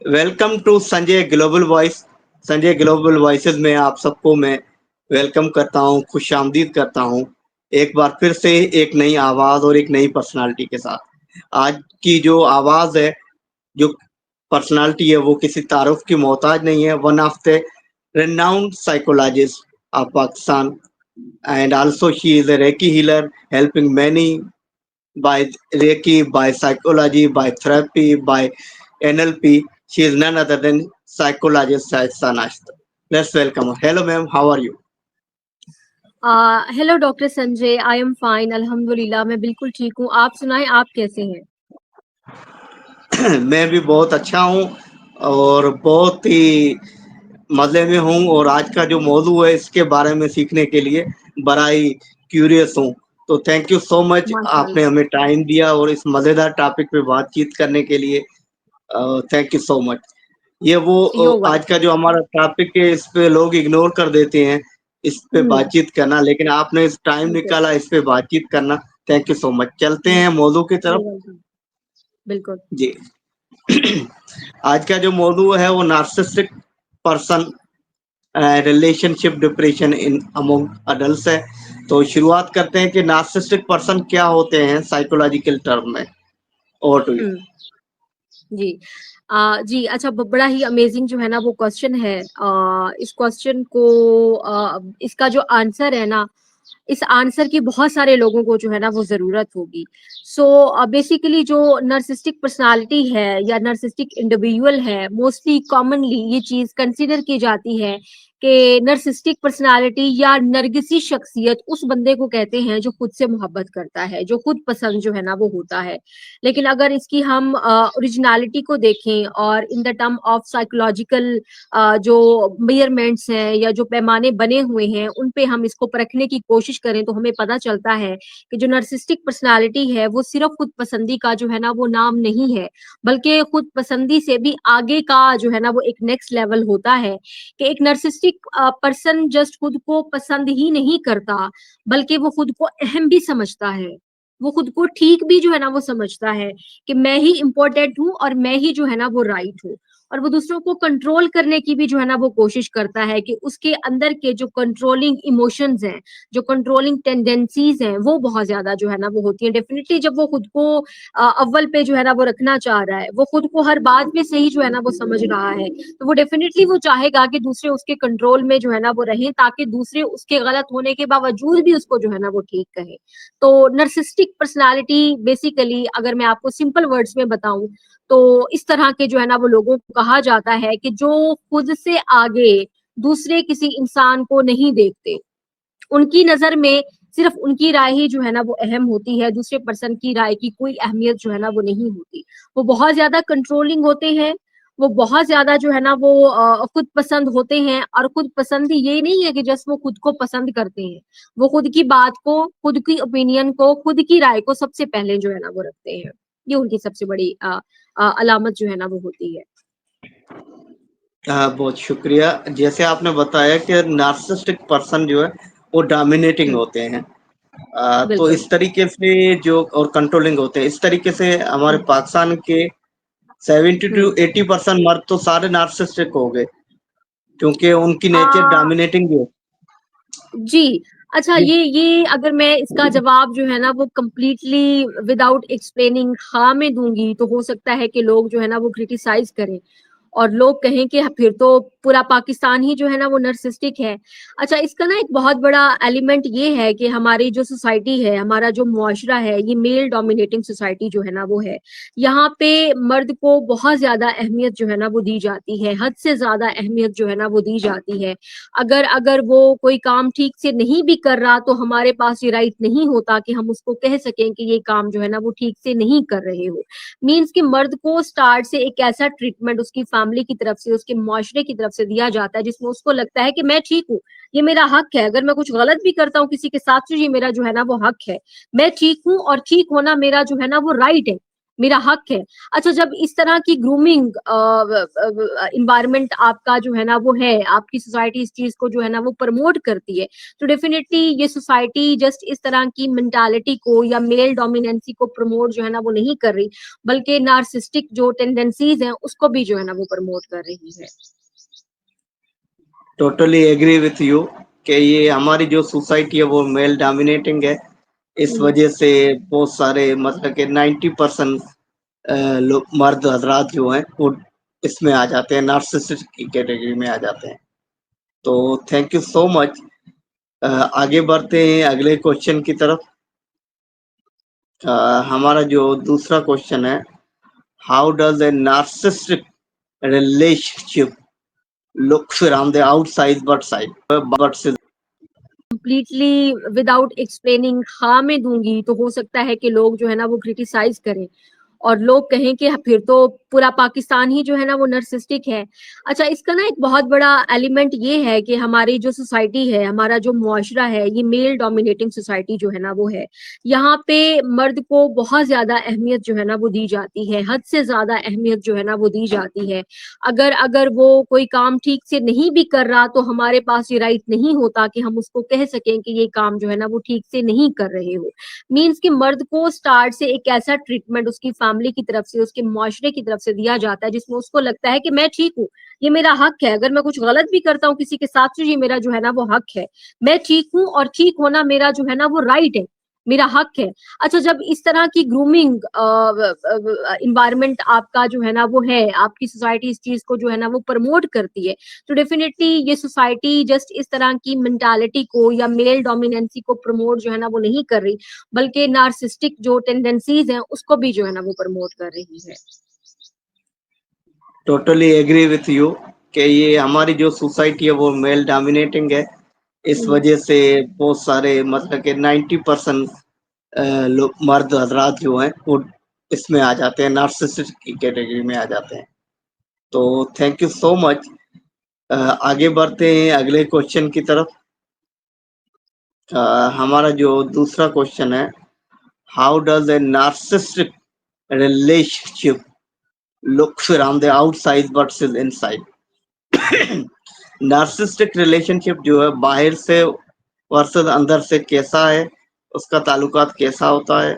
Welcome to Sanjay global voice. Sanjay global voices में आप सबको मैं वेलकम करता हूँ, खुशामदीद करता हूँ। एक बार फिर से एक नई आवाज़ और एक नई पर्सनालिटी के साथ। आज की जो आवाज़ है, जो पर्सनालिटी है, वो किसी तारुफ की मोहताज नहीं है। One of the renowned psychologist of Pakistan, and also she is a Reiki healer, helping many by Reiki, by psychology, by therapy, by NLP. She is none other than psychologist Shaista Nashta. Let's welcome her. Hello, ma'am. How are you? Hello doctor Sanjay, I am fine अल्हम्दुलिल्लाह। मैं बिल्कुल ठीक हूँ। आप सुनाएं, आप कैसे हैं? मैं भी बहुत अच्छा हूँ और बहुत ही मज़े में हूँ। और आज का जो मौजू है, इसके बारे में सीखने के लिए बड़ा ही क्यूरियस हूँ। तो थैंक यू सो मच, आपने माशाल्लाह। हमें टाइम दिया और इस मज़ेदार टॉपिक पे बातचीत करने के लिए थैंक यू सो मच। ये वो यो आज का वेलकम। जो हमारा टॉपिक है, इस पे लोग इग्नोर कर देते हैं इस पे हम्म। बातचीत करना, लेकिन आपने इस टाइम बिल्कुल। निकाला इस पे बातचीत करना। Thank you so much. चलते हम्म। हैं मौजू की यो तरफ। वेलकम। बिल्कुल। जी। आज का जो मौजू है वो narcissistic person relationship depression in among adults है। तो शुरुआत करते हैं कि नार्सिसिस्टिक पर्सन क्या होते हैं साइकोलॉजिकल टर्म में। Over to you. हम्म। जी। जी, अच्छा, बड़ा ही अमेजिंग जो है ना वो क्वेश्चन है। इस क्वेश्चन को, इसका जो आंसर है ना, इस आंसर की बहुत सारे लोगों को जो है ना वो जरूरत होगी। सो बेसिकली जो नर्सिस्टिक पर्सनालिटी है या नर्सिस्टिक इंडिविजुअल है, मोस्टली कॉमनली ये चीज कंसिडर की जाती है कि नर्सिस्टिक पर्सनालिटी या नरगिसी शख्सियत उस बंदे को कहते हैं जो खुद से मोहब्बत करता है, जो खुद पसंद जो है ना वो होता है। लेकिन अगर इसकी हम ओरिजिनलिटी को देखें और in the term of psychological जो मेजरमेंट्स हैं या जो पैमाने बने हुए हैं उन पे हम इसको परखने की कोशिश करें, तो हमें पता चलता है कि जो नर्सिस्टिक पर्सनालिटी है वो सिर्फ खुद पसंदी का जो है ना वो नाम नहीं है, बल्कि खुद पसंदी से भी आगे का जो है ना वो एक नेक्स्ट लेवल होता है। कि एक नर्सिस्टिक पर्सन जस्ट खुद को पसंद ही नहीं करता, बल्कि वो खुद को अहम भी समझता है। वो खुद को ठीक भी जो है ना वो समझता है कि मैं ही इम्पोर्टेंट हूँ और मैं ही जो है ना वो राइट हूँ। और वो दूसरों को कंट्रोल करने की भी जो है ना वो कोशिश करता है कि उसके अंदर के जो कंट्रोलिंग इमोशंस हैं, जो कंट्रोलिंग टेंडेंसीज हैं, वो बहुत ज्यादा जो है ना वो होती है। डेफिनेटली जब वो खुद को अव्वल पे जो है ना वो रखना चाह रहा है, वो खुद को हर बात में सही जो है ना वो समझ रहा है, तो वो डेफिनेटली वो चाहेगा कि दूसरे उसके कंट्रोल में जो है ना वो रहें, ताकि दूसरे उसके गलत होने के बावजूद भी उसको जो है ना वो ठीक कहे। तो नर्सिस्टिक पर्सनालिटी बेसिकली, अगर मैं आपको सिंपल वर्ड्स में बताऊं, तो इस तरह के जो है ना वो लोगों को कहा जाता है कि जो खुद से आगे दूसरे किसी इंसान को नहीं देखते। उनकी नजर में सिर्फ उनकी राय ही जो है ना वो अहम होती है, दूसरे पर्सन की राय की कोई अहमियत जो है ना वो नहीं होती। वो बहुत ज्यादा कंट्रोलिंग होते हैं। वो बहुत ज्यादा जो है ना वो खुद पसंद होते हैं। और खुद पसंद ये नहीं है कि जस्ट वो खुद को पसंद करते हैं, वो खुद की बात को, खुद की ओपिनियन को, खुद की राय को सबसे पहले जो है ना वो रखते हैं। ये उनकी सबसे बड़ी अलामत जो है ना वो होती है। बहुत शुक्रिया। जैसे आपने बताया कि नार्सिसिस्टिक पर्सन जो है वो डोमिनेटिंग हम्म। होते हैं, तो बिल्कुल। इस तरीके से जो और कंट्रोलिंग होते हैं, इस तरीके से हमारे हम्म। पाकिस्तान के 70 टू हम्म। 80% मर्द तो सारे नार्सिसिस्टिक हो गए, क्योंकि उनकी नेचर आ, डोमिनेटिंग है। जी। अच्छा, जी। ये अगर मैं इसका जवाब जो है ना वो कंप्लीटली विदाउट एक्सप्लेनिंग हाँ में दूंगी, तो हो सकता है कि लोग जो है ना वो क्रिटिसाइज करें और लोग कहें कि फिर तो पूरा पाकिस्तान ही जो है ना वो नर्सिस्टिक है। अच्छा, इसका ना एक बहुत बड़ा एलिमेंट ये है कि हमारी जो सोसाइटी है, हमारा जो मुआशरा है, ये मेल डोमिनेटिंग सोसाइटी जो है ना वो है। यहाँ पे मर्द को बहुत ज्यादा अहमियत जो है ना वो दी जाती है, हद से ज्यादा अहमियत जो है ना वो दी जाती है। अगर अगर वो कोई काम ठीक से नहीं भी कर रहा, तो हमारे पास ये राइट नहीं होता कि हम उसको कह सकें कि ये काम जो है ना वो ठीक से नहीं कर रहे हो। मीन्स कि मर्द को स्टार्ट से एक ऐसा ट्रीटमेंट उसकी फैमिली की तरफ से, उसके मुआशरे की तरफ से दिया जाता है जिसमें उसको लगता है कि मैं ठीक हूँ, ये मेरा हक है। अगर मैं कुछ गलत भी करता हूँ किसी के साथ, तो ये मेरा जो है ना वो हक है। मैं ठीक हूँ और ठीक होना मेरा जो है ना वो राइट है। मेरा हक है। अच्छा, जब इस तरह की ग्रूमिंग इन्वायरमेंट आपका जो है ना वो है, आपकी सोसाइटी इस चीज को जो है ना वो प्रमोट करती है, तो डेफिनेटली ये सोसाइटी जस्ट इस तरह की मेंटालिटी को या मेल डोमिनेंसी को प्रमोट जो है ना वो नहीं कर रही, बल्कि नार्सिस्टिक जो टेंडेंसीज हैं उसको भी जो है ना वो प्रमोट कर रही है। टोटली एग्री विथ यू कि ये हमारी जो सोसाइटी है वो मेल डोमिनेटिंग है। इस वजह से बहुत सारे मतलब कि 90% लोग मर्द हजरात जो हैं वो इसमें आ जाते हैं, नार्सिसिस्ट की कैटेगरी में आ जाते हैं। तो थैंक यू सो मच। आगे बढ़ते हैं अगले क्वेश्चन की तरफ। हमारा जो दूसरा क्वेश्चन है, how does a narcissistic relationship look from the outside but side completely without explaining हाँ मैं दूंगी तो हो सकता है कि लोग जो है ना वो क्रिटिसाइज करें और लोग कहें कि फिर तो पूरा पाकिस्तान ही जो है ना वो नर्सिस्टिक है। अच्छा, इसका ना एक बहुत बड़ा एलिमेंट ये है कि हमारी जो सोसाइटी है, हमारा जो मुआशरा है, ये मेल डोमिनेटिंग सोसाइटी जो है ना वो है। यहाँ पे मर्द को बहुत ज्यादा अहमियत जो है ना वो दी जाती है, हद से ज्यादा अहमियत जो है ना वो दी जाती है। अगर अगर वो कोई काम ठीक से नहीं भी कर रहा तो हमारे पास ये राइट नहीं होता कि हम उसको कह सकें कि ये काम जो है ना वो ठीक से नहीं कर रहे हो। मीन्स कि मर्द को स्टार्ट से एक ऐसा ट्रीटमेंट उसकी फैमिली की तरफ से, उसके मुआशरे की तरफ से दिया जाता है जिसमें उसको लगता है कि मैं ठीक हूँ, ये मेरा हक है, अगर मैं कुछ गलत भी करता हूँ किसी के साथ तो ये मेरा जो है ना वो हक है, मैं ठीक हूँ और ठीक होना मेरा जो है ना वो राइट है, मेरा हक है। अच्छा, जब इस तरह की ग्रूमिंग इन्वायरमेंट आपका जो है ना वो है, आपकी सोसाइटी इस चीज को जो है ना वो प्रमोट करती है, तो डेफिनेटली ये सोसाइटी जस्ट इस तरह की मेंटालिटी को या मेल डोमिनेंसी को प्रमोट जो है ना वो नहीं कर रही, बल्कि नार्सिस्टिक जो टेंडेंसीज हैं उसको भी जो है ना वो प्रमोट कर रही है। टोटली एग्री विथ यू कि ये हमारी जो सोसाइटी है वो मेल डोमिनेटिंग है। इस वजह से बहुत सारे मतलब कि 90% लोग मर्द हजरात जो हैं वो इसमें आ जाते हैं, नार्सिसिस्ट की कैटेगरी में आ जाते हैं। तो थैंक यू सो मच। आगे बढ़ते हैं अगले क्वेश्चन की तरफ। हमारा जो दूसरा क्वेश्चन है, how does a narcissistic relationship looks from the outside versus inside narcissistic relationship जो है बाहर से वर्सेस अंदर से कैसा है, उसका ताल्लुकात कैसा होता है।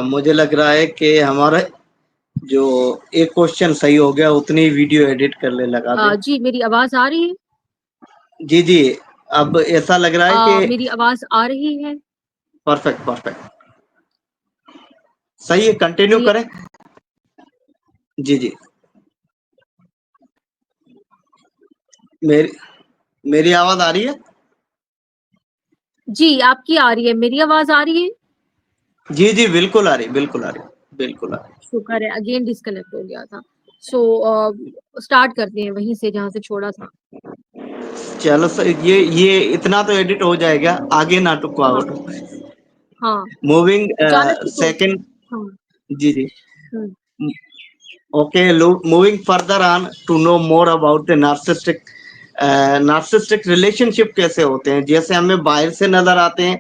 मुझे लग रहा है कि हमारा जो एक क्वेश्चन सही हो गया उतनी ही वीडियो एडिट कर ले लगा दे। जी, मेरी आवाज आ रही है? जी जी, अब ऐसा लग रहा है कि मेरी आवाज आ रही है? परफेक्ट परफेक्ट सही है, कंटिन्यू मेरी करें। जी जी, मेरी मेरी आवाज आ रही है। जी, आपकी आ रही है, मेरी आवाज आ रही है? जी जी, बिल्कुल आ रही, बिल्कुल आ रही, बिल्कुल आ रही। शुक्र है, अगेन डिस्कनेक्ट हो गया था। सो स्टार्ट करते हैं वहीं से जहां से छोड़ा था। चलो सर, ये इतना तो एडिट हो जाएगा, आगे ना टुकवा हाँ, हाँ। मूविंग अचानक से तो सेकंड। हाँ। जी जी। Hmm, okay, moving further on to know more about the narcissistic relationship कैसे होते हैं, जैसे हमें बाहर से नजर आते हैं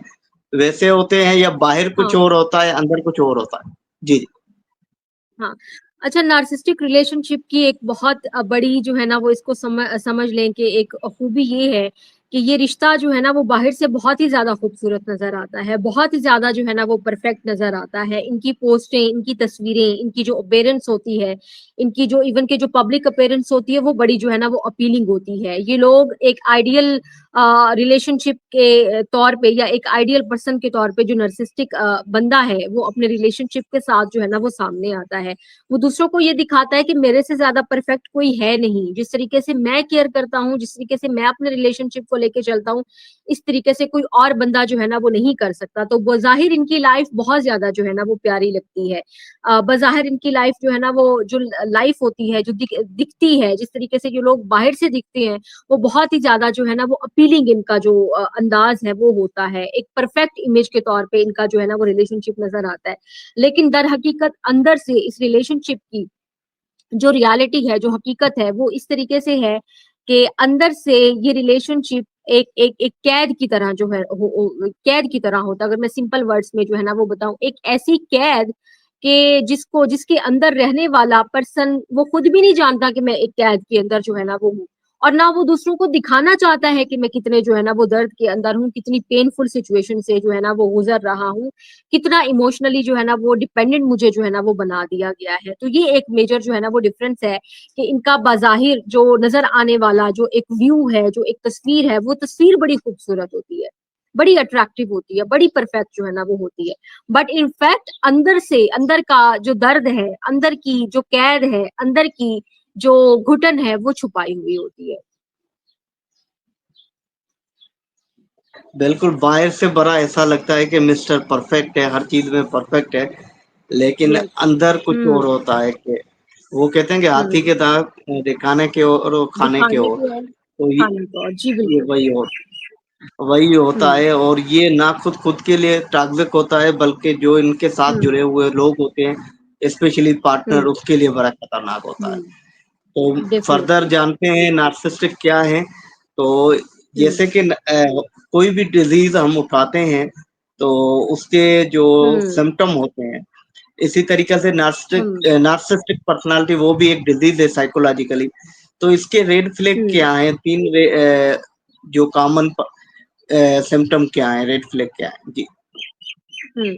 वैसे होते हैं, या बाहर कुछ हाँ और होता है अंदर कुछ और होता है? जी जी। हाँ। अच्छा, नार्सिसिस्टिक रिलेशनशिप की एक बहुत बड़ी जो है ना वो इसको समझ लें कि एक खूबी ये है कि ये रिश्ता जो है ना वो बाहर से बहुत ही ज्यादा खूबसूरत नजर आता है, बहुत ही ज्यादा जो है ना वो परफेक्ट नजर आता है। इनकी पोस्टें, इनकी तस्वीरें, इनकी जो अपेयरेंस होती है, इनकी जो इवन के जो पब्लिक अपेयरेंस होती है वो बड़ी जो है ना वो अपीलिंग होती है। ये लोग एक आइडियल रिलेशनशिप के तौर पे या एक आइडियल पर्सन के तौर पे जो नर्सिस्टिक बंदा है वो अपने रिलेशनशिप के साथ जो है ना वो सामने आता है। वो दूसरों को ये दिखाता है कि मेरे से ज्यादा परफेक्ट कोई है नहीं। जिस तरीके से मैं केयर करता हूँ, जिस तरीके से मैं अपने रिलेशनशिप को लेके चलता हूँ, इस तरीके से कोई और बंदा जो है ना वो नहीं कर सकता। तो बजाहिर इनकी लाइफ बहुत ज्यादा जो है ना वो प्यारी लगती है। बजाहिर इनकी लाइफ जो है ना वो जो लाइफ होती है, जो दिखती है, जिस तरीके से जो लोग बाहर से दिखते हैं, वो बहुत ही ज्यादा जो है ना वो अपीलिंग इनका जो अंदाज है वो होता है। एक परफेक्ट इमेज के तौर पे इनका जो है ना वो रिलेशनशिप नजर आता है। लेकिन दर हकीकत अंदर से इस रिलेशनशिप की जो रियलिटी है, जो हकीकत है, वो इस तरीके से है कि अंदर से ये रिलेशनशिप एक कैद की तरह जो है कैद की तरह होता है। अगर मैं सिंपल वर्ड्स में जो है ना वो बताऊं, एक ऐसी कैद कि जिसके अंदर रहने वाला पर्सन वो खुद भी नहीं जानता कि मैं एक कैद के अंदर जो है ना वो हूँ। और ना वो दूसरों को दिखाना चाहता है कि मैं कितने जो है ना वो दर्द के अंदर हूँ, कितनी पेनफुल सिचुएशन से जो है ना वो गुजर रहा हूँ, कितना इमोशनली जो है ना वो डिपेंडेंट मुझे जो है ना वो बना दिया गया है। तो ये एक मेजर जो है ना वो डिफरेंस है कि इनका बाज़ाहिर जो नजर आने वाला जो एक व्यू है, जो एक तस्वीर है, वो तस्वीर बड़ी खूबसूरत होती है, बड़ी अट्रैक्टिव होती है, बड़ी परफेक्ट जो है ना वो होती है। बट इनफैक्ट अंदर से, अंदर का जो दर्द है, अंदर की जो कैद है, अंदर की जो घुटन है, वो छुपाई हुई होती है। बिल्कुल, बाहर से बड़ा ऐसा लगता है कि मिस्टर परफेक्ट है, हर चीज में परफेक्ट है, लेकिन बिल्कुल। अंदर कुछ और हम्म। होता है। कि वो कहते हैं कि हाथी हम्म। के दांत दिखाने के और खाने के दिखाने और। को और तो खाने को और, जी ये बिल्कुल। वही होता हम्म। है, और ये ना खुद के लिए टॉक्सिक होता है, बल्कि जो इनके साथ हम्म। जुड़े हुए लोग होते हैं, स्पेशली पार्टनर, हम्म। उसके लिए बड़ा खतरनाक होता है। हम्म। तो फर्दर डेफिनेटली। जानते हैं नार्सिसिस्टिक क्या है। तो हम्म। जैसे कि कोई भी डिजीज हम उठाते हैं तो उसके जो हम्म। सिम्टम होते हैं, इसी तरीके से हम्म। नार्सिसिस्टिक पर्सनालिटी वो भी एक डिजीज है साइकोलॉजिकली। तो इसके रेड फ्लैग हम्म। क्या हैं? जो कॉमन सिम्टम क्या है, रेड फ्लैग क्या है? जी। हम्म।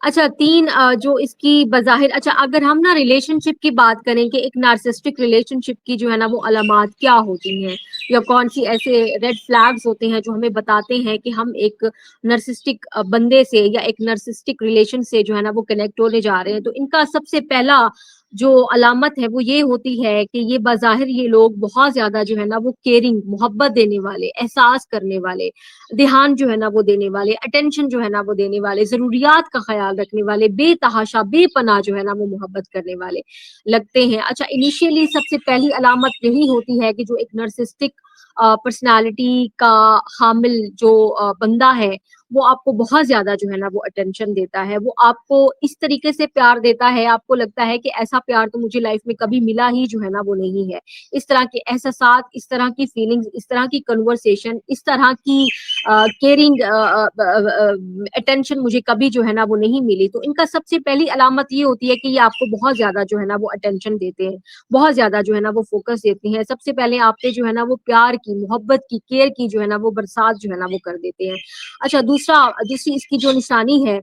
अच्छा, तीन जो इसकी बज़ाहिर, अच्छा अगर हम ना रिलेशनशिप की बात करें कि एक नार्सिसिस्टिक रिलेशनशिप की जो है ना वो अलामात क्या होती हैं, या कौन सी ऐसे रेड फ्लैग्स होते हैं जो हमें बताते हैं कि हम एक नर्सिसिस्टिक बंदे से या एक नर्सिसिस्टिक रिलेशन से जो है ना वो कनेक्ट होने जा रहे हैं। तो इनका सबसे पहला जो अलामत है वो ये होती है कि ये बज़ाहिर ये लोग बहुत ज्यादा जो है ना वो केयरिंग, मोहब्बत देने वाले, एहसास करने वाले, ध्यान जो है ना वो देने वाले, अटेंशन जो है ना वो देने वाले, जरूरियात का ख्याल रखने वाले, बेतहाशा बेपनाह जो है ना वो मोहब्बत करने वाले लगते हैं। अच्छा, इनिशियली सबसे पहली अलामत यही होती है कि जो एक नर्सिस्टिक पर्सनालिटी का हामिल जो बंदा है, वो आपको बहुत ज्यादा जो है ना वो अटेंशन देता है, वो आपको इस तरीके से प्यार देता है, आपको लगता है कि ऐसा प्यार तो मुझे लाइफ में कभी मिला ही जो है ना वो नहीं है। इस तरह के एहसास, इस तरह की फीलिंग्स, इस तरह की कन्वर्सेशन, इस तरह की केयरिंग अटेंशन मुझे कभी जो है ना वो नहीं मिली। तो इनका सबसे पहली अलामत ये होती है कि ये आपको बहुत ज्यादा जो है ना वो अटेंशन देते हैं, बहुत ज्यादा जो है ना वो फोकस देते हैं, सबसे पहले आप पे जो है ना वो प्यार की, मोहब्बत की, केयर की जो है ना वो बरसात जो है ना वो कर देते हैं। अच्छा, दूसरी इसकी जो निशानी है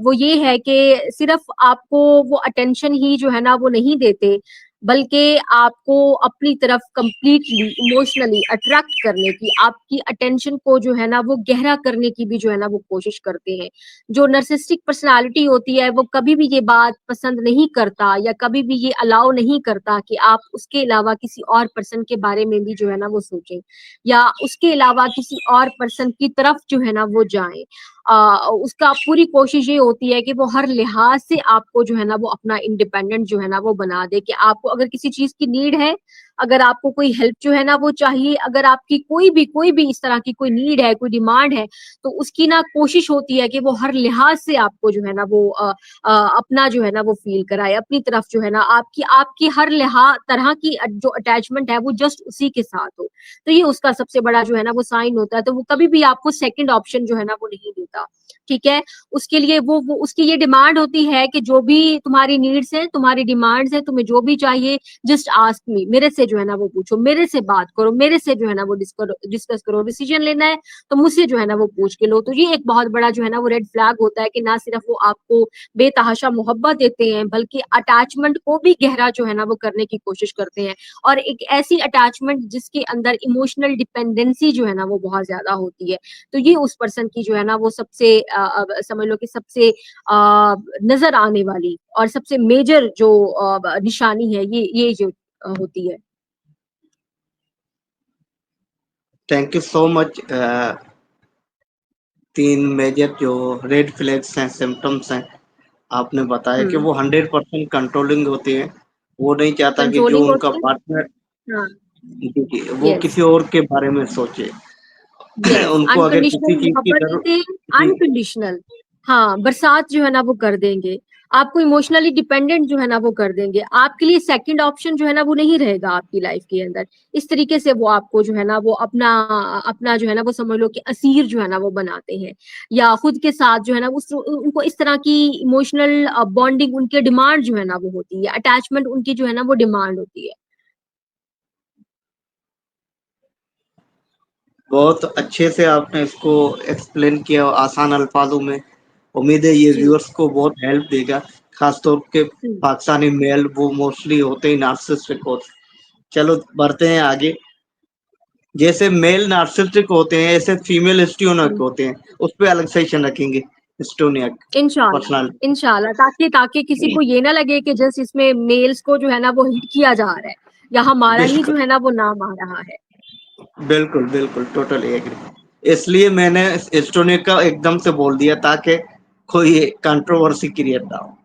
वो ये है कि सिर्फ आपको वो अटेंशन ही जो है ना वो नहीं देते, बल्कि आपको अपनी तरफ कंप्लीटली इमोशनली अट्रैक्ट करने की, आपकी अटेंशन को जो है ना वो गहरा करने की भी जो है ना वो कोशिश करते हैं। जो नर्सिस्टिक पर्सनालिटी होती है वो कभी भी ये बात पसंद नहीं करता या कभी भी ये अलाउ नहीं करता कि आप उसके अलावा किसी और पर्सन के बारे में भी जो है ना वो सोचें, या उसके अलावा किसी और पर्सन की तरफ जो है ना वो जाएं। उसका पूरी कोशिश ये होती है कि वो हर लिहाज से आपको जो है ना वो अपना इंडिपेंडेंट जो है ना वो बना दे, कि आपको अगर किसी चीज की नीड है अगर आपको कोई हेल्प जो है ना वो चाहिए, अगर आपकी कोई भी इस तरह की कोई नीड है, कोई डिमांड है, तो उसकी ना कोशिश होती है कि वो हर लिहाज से आपको जो है ना वो अपना जो है ना वो फील कराए, अपनी तरफ जो है ना आपकी आपकी हर तरह की जो अटैचमेंट है वो जस्ट उसी के साथ हो। तो ये उसका सबसे बड़ा जो है ना वो साइन होता है। तो वो कभी भी आपको सेकंड ऑप्शन जो है ना वो नहीं देता, ठीक है। उसके लिए वो उसकी ये डिमांड होती है कि जो भी तुम्हारी नीड्स है, तुम्हारी डिमांड्स है, तुम्हें जो भी चाहिए, जस्ट आस्क मी, मेरे से जो है ना वो पूछो, मेरे से बात करो, मेरे से जो है ना वो डिस्कस करो, डिसीजन लेना है तो मुझसे जो है ना वो पूछ के लो। तो ये एक बहुत बड़ा जो है ना वो रेड फ्लैग होता है कि ना सिर्फ वो आपको बेतहाशा मोहब्बत देते हैं, बल्कि अटैचमेंट को भी गहरा जो है ना वो करने की कोशिश करते हैं, और एक ऐसी अटैचमेंट जिसके अंदर इमोशनल डिपेंडेंसी जो है ना वो बहुत ज्यादा होती है। तो ये उस पर्सन की जो है ना वो सबसे समझ लो कि सबसे नजर आने वाली और सबसे मेजर जो निशानी है, ये जो होती है। Thank you so much. 3 major जो रेड फ्लैग्स हैं, सिम्पटम्स हैं, आपने बताया कि हम्म। वो 100% कंट्रोलिंग होते हैं। वो नहीं चाहता कि जो कंट्रोलिंग उनका होती है। पार्टनर, हाँ। जी, जी, वो यस। किसी और के बारे में सोचे। यस, उनको अगर किसी अनकंडीशनल चीज़ की मोहब्बत ज़रूर, देते हैं। जी, अनकंडीशनल, हाँ, बरसात जो है ना वो कर देंगे, आपको इमोशनली डिपेंडेंट जो है ना वो कर देंगे, आपके लिए सेकंड ऑप्शन जो है ना वो नहीं रहेगा आपकी लाइफ के अंदर। इस तरीके से वो आपको जो है ना वो अपना अपना जो है ना वो समझ लो कि असीर जो है ना वो बनाते हैं, या खुद के साथ जो है ना उनको इस तरह की इमोशनल बॉन्डिंग, उनके डिमांड जो है ना वो होती है, अटैचमेंट उनकी जो है ना वो डिमांड होती है। बहुत अच्छे से आपने इसको एक्सप्लेन किया आसान अल्फाजों में। उम्मीद है ये जी। व्यूअर्स को बहुत हेल्प देगा। खास तौर पे हम्म। पाकिस्तानी मेल वो मोस्टली होते ही नार्सिसिस्टिक होते हैं। चलो बढ़ते हैं आगे। जैसे मेल नार्सिसिस्टिक होते हैं, ऐसे फीमेल हिस्ट्रियोनिक हम्म। होते हैं। उस पे अलग सेशन रखेंगे, हिस्ट्रियोनिक इंशाल्लाह, पर्सनालिटी। इंशाल्लाह, ताकि ताकि किसी को ये ना लगे कि जस्ट इसमें मेल्स को जो है ना वो हिट किया जा रहा है, या हमारा ही बिल्कुल, जो है ना वो नाम आ रहा है। बिल्कुल, बिल्कुल, टोटली एग्री। इसलिए मैंने हिस्ट्रियोनिक का एकदम से बोल दिया ताकि कोई कंट्रोवर्सी क्रिएट ना हो।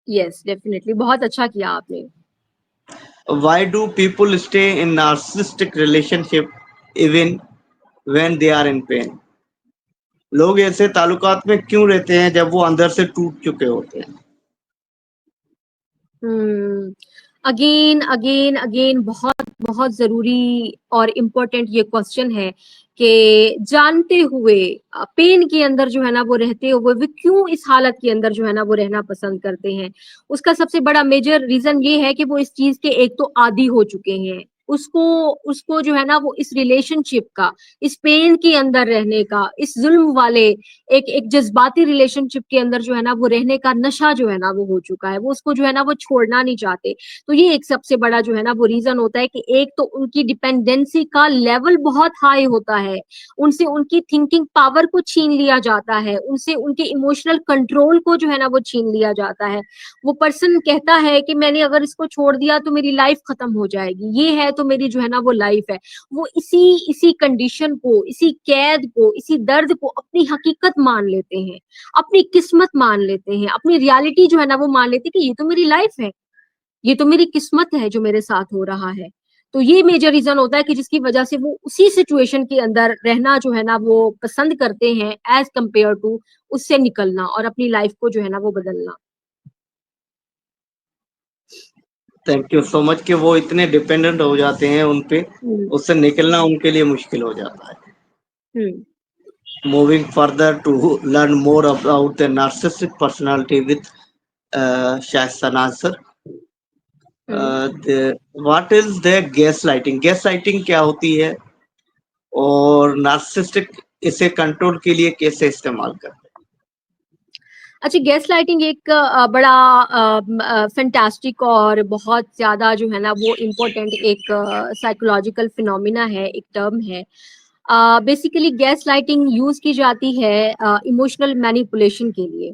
यस, डेफिनेटली, बहुत अच्छा किया आपने। Why do people stay in narcissistic relationship even when they are in pain? लोग ऐसे ताल्लुकात में क्यों रहते हैं जब वो अंदर से टूट चुके होते हैं? हम्म। अगेन अगेन अगेन, बहुत बहुत जरूरी और इम्पोर्टेंट ये क्वेश्चन है कि जानते हुए पेन के अंदर जो है ना वो रहते हुए वे क्यों इस हालत के अंदर जो है ना वो रहना पसंद करते हैं। उसका सबसे बड़ा मेजर रीजन ये है कि वो इस चीज के एक तो आदी हो चुके हैं, उसको उसको जो है ना वो इस रिलेशनशिप का, इस पेन के अंदर रहने का, इस जुल्म वाले एक एक जज्बाती रिलेशनशिप के अंदर जो है ना वो रहने का नशा जो है ना वो हो चुका है, वो उसको जो है ना वो छोड़ना नहीं चाहते। तो ये एक सबसे बड़ा जो है ना वो रीजन होता है कि एक तो उनकी डिपेंडेंसी का लेवल बहुत हाई होता है, उनसे उनकी थिंकिंग पावर को छीन लिया जाता है, उनसे उनके इमोशनल कंट्रोल को जो है ना वो छीन लिया जाता है। वो पर्सन कहता है कि मैंने अगर इसको छोड़ दिया तो मेरी लाइफ खत्म हो जाएगी, ये है तो मेरी जो है ना वो लाइफ है। वो इसी इसी कंडीशन को, इसी कैद को, इसी दर्द को अपनी हकीकत मान लेते हैं, अपनी किस्मत मान लेते हैं, अपनी रियलिटी जो है ना वो मान लेते हैं कि ये तो मेरी लाइफ है, ये तो मेरी किस्मत है जो मेरे साथ हो रहा है। तो ये मेजर रीजन होता है कि जिसकी वजह से वो उसी सिचुएशन के अंदर रहना जो है ना वो पसंद करते हैं, एज कंपेयर टू उससे निकलना और अपनी लाइफ को जो है ना वो बदलना। थैंक यू सो मच कि वो इतने डिपेंडेंट हो जाते हैं उन पे, हम्म। उससे निकलना उनके लिए मुश्किल हो जाता है। हम्म। Moving further to learn more about the narcissistic personality with Shahsan answer. Hmm. What is the gaslighting? Gaslighting क्या होती है और नार्सिसिस्टिक इसे कंट्रोल के लिए कैसे इस्तेमाल करते अच्छा, गैस लाइटिंग एक बड़ा फैंटास्टिक और बहुत ज्यादा जो है ना वो इम्पोर्टेंट एक साइकोलॉजिकल फिनोमिना है, एक टर्म है। बेसिकली गैस लाइटिंग यूज की जाती है इमोशनल मैनिपुलेशन के लिए,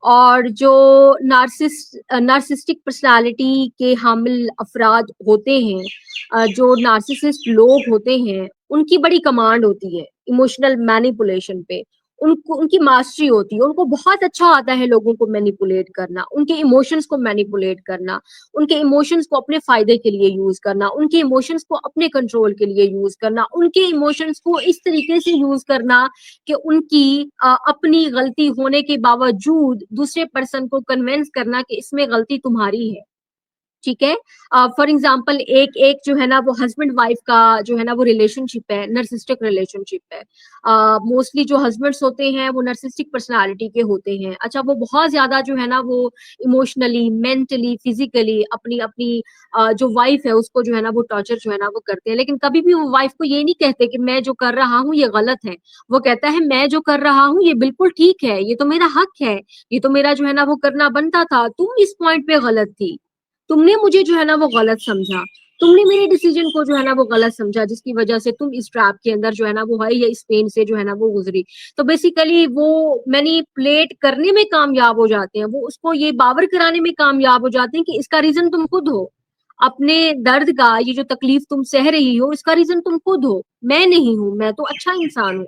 और जो नार्सिस्टिक पर्सनालिटी के हामिल अफराद होते हैं, जो नार्सिसिस्ट लोग होते हैं, उनकी बड़ी कमांड होती है इमोशनल मैनिपुलेशन पे। उनको उनकी मास्टरी होती है, उनको बहुत अच्छा आता है लोगों को मैनिपुलेट करना, उनके इमोशंस को मैनिपुलेट करना, उनके इमोशंस को अपने फायदे के लिए यूज करना, उनके इमोशंस को अपने कंट्रोल के लिए यूज करना, उनके इमोशंस को इस तरीके से यूज करना कि उनकी अपनी गलती होने के बावजूद दूसरे पर्सन को कन्विंस करना कि इसमें गलती तुम्हारी है। ठीक है। फॉर एग्जाम्पल एक एक जो है ना वो हस्बैंड वाइफ का जो है ना वो रिलेशनशिप है, नर्सिस्टिक रिलेशनशिप है। मोस्टली जो हस्बैंड्स होते हैं वो नर्सिस्टिक पर्सनालिटी के होते हैं। अच्छा, वो बहुत ज्यादा जो है ना वो इमोशनली, मेंटली, फिजिकली अपनी अपनी जो वाइफ है उसको जो है ना वो टॉर्चर जो है ना वो करते हैं, लेकिन कभी भी वो वाइफ को ये नहीं कहते कि मैं जो कर रहा हूँ ये गलत है। वो कहता है मैं जो कर रहा हूँ ये बिल्कुल ठीक है, ये तो मेरा हक है, ये तो मेरा जो है ना वो करना बनता था, तुम इस पॉइंट पे गलत थी, तुमने मुझे जो है ना वो गलत समझा, तुमने मेरे डिसीजन को जो है ना वो गलत समझा, जिसकी वजह से तुम इस ट्रैप के अंदर जो है ना वो है या इस पेन से जो है ना वो गुजरी। तो बेसिकली वो मैनिपुलेट करने में कामयाब हो जाते हैं, वो उसको ये बावर कराने में कामयाब हो जाते हैं कि इसका रीजन तुम खुद हो, अपने दर्द का, ये जो तकलीफ तुम सह रही हो इसका रीजन तुम खुद हो, मैं नहीं हूं, मैं तो अच्छा इंसान हूँ,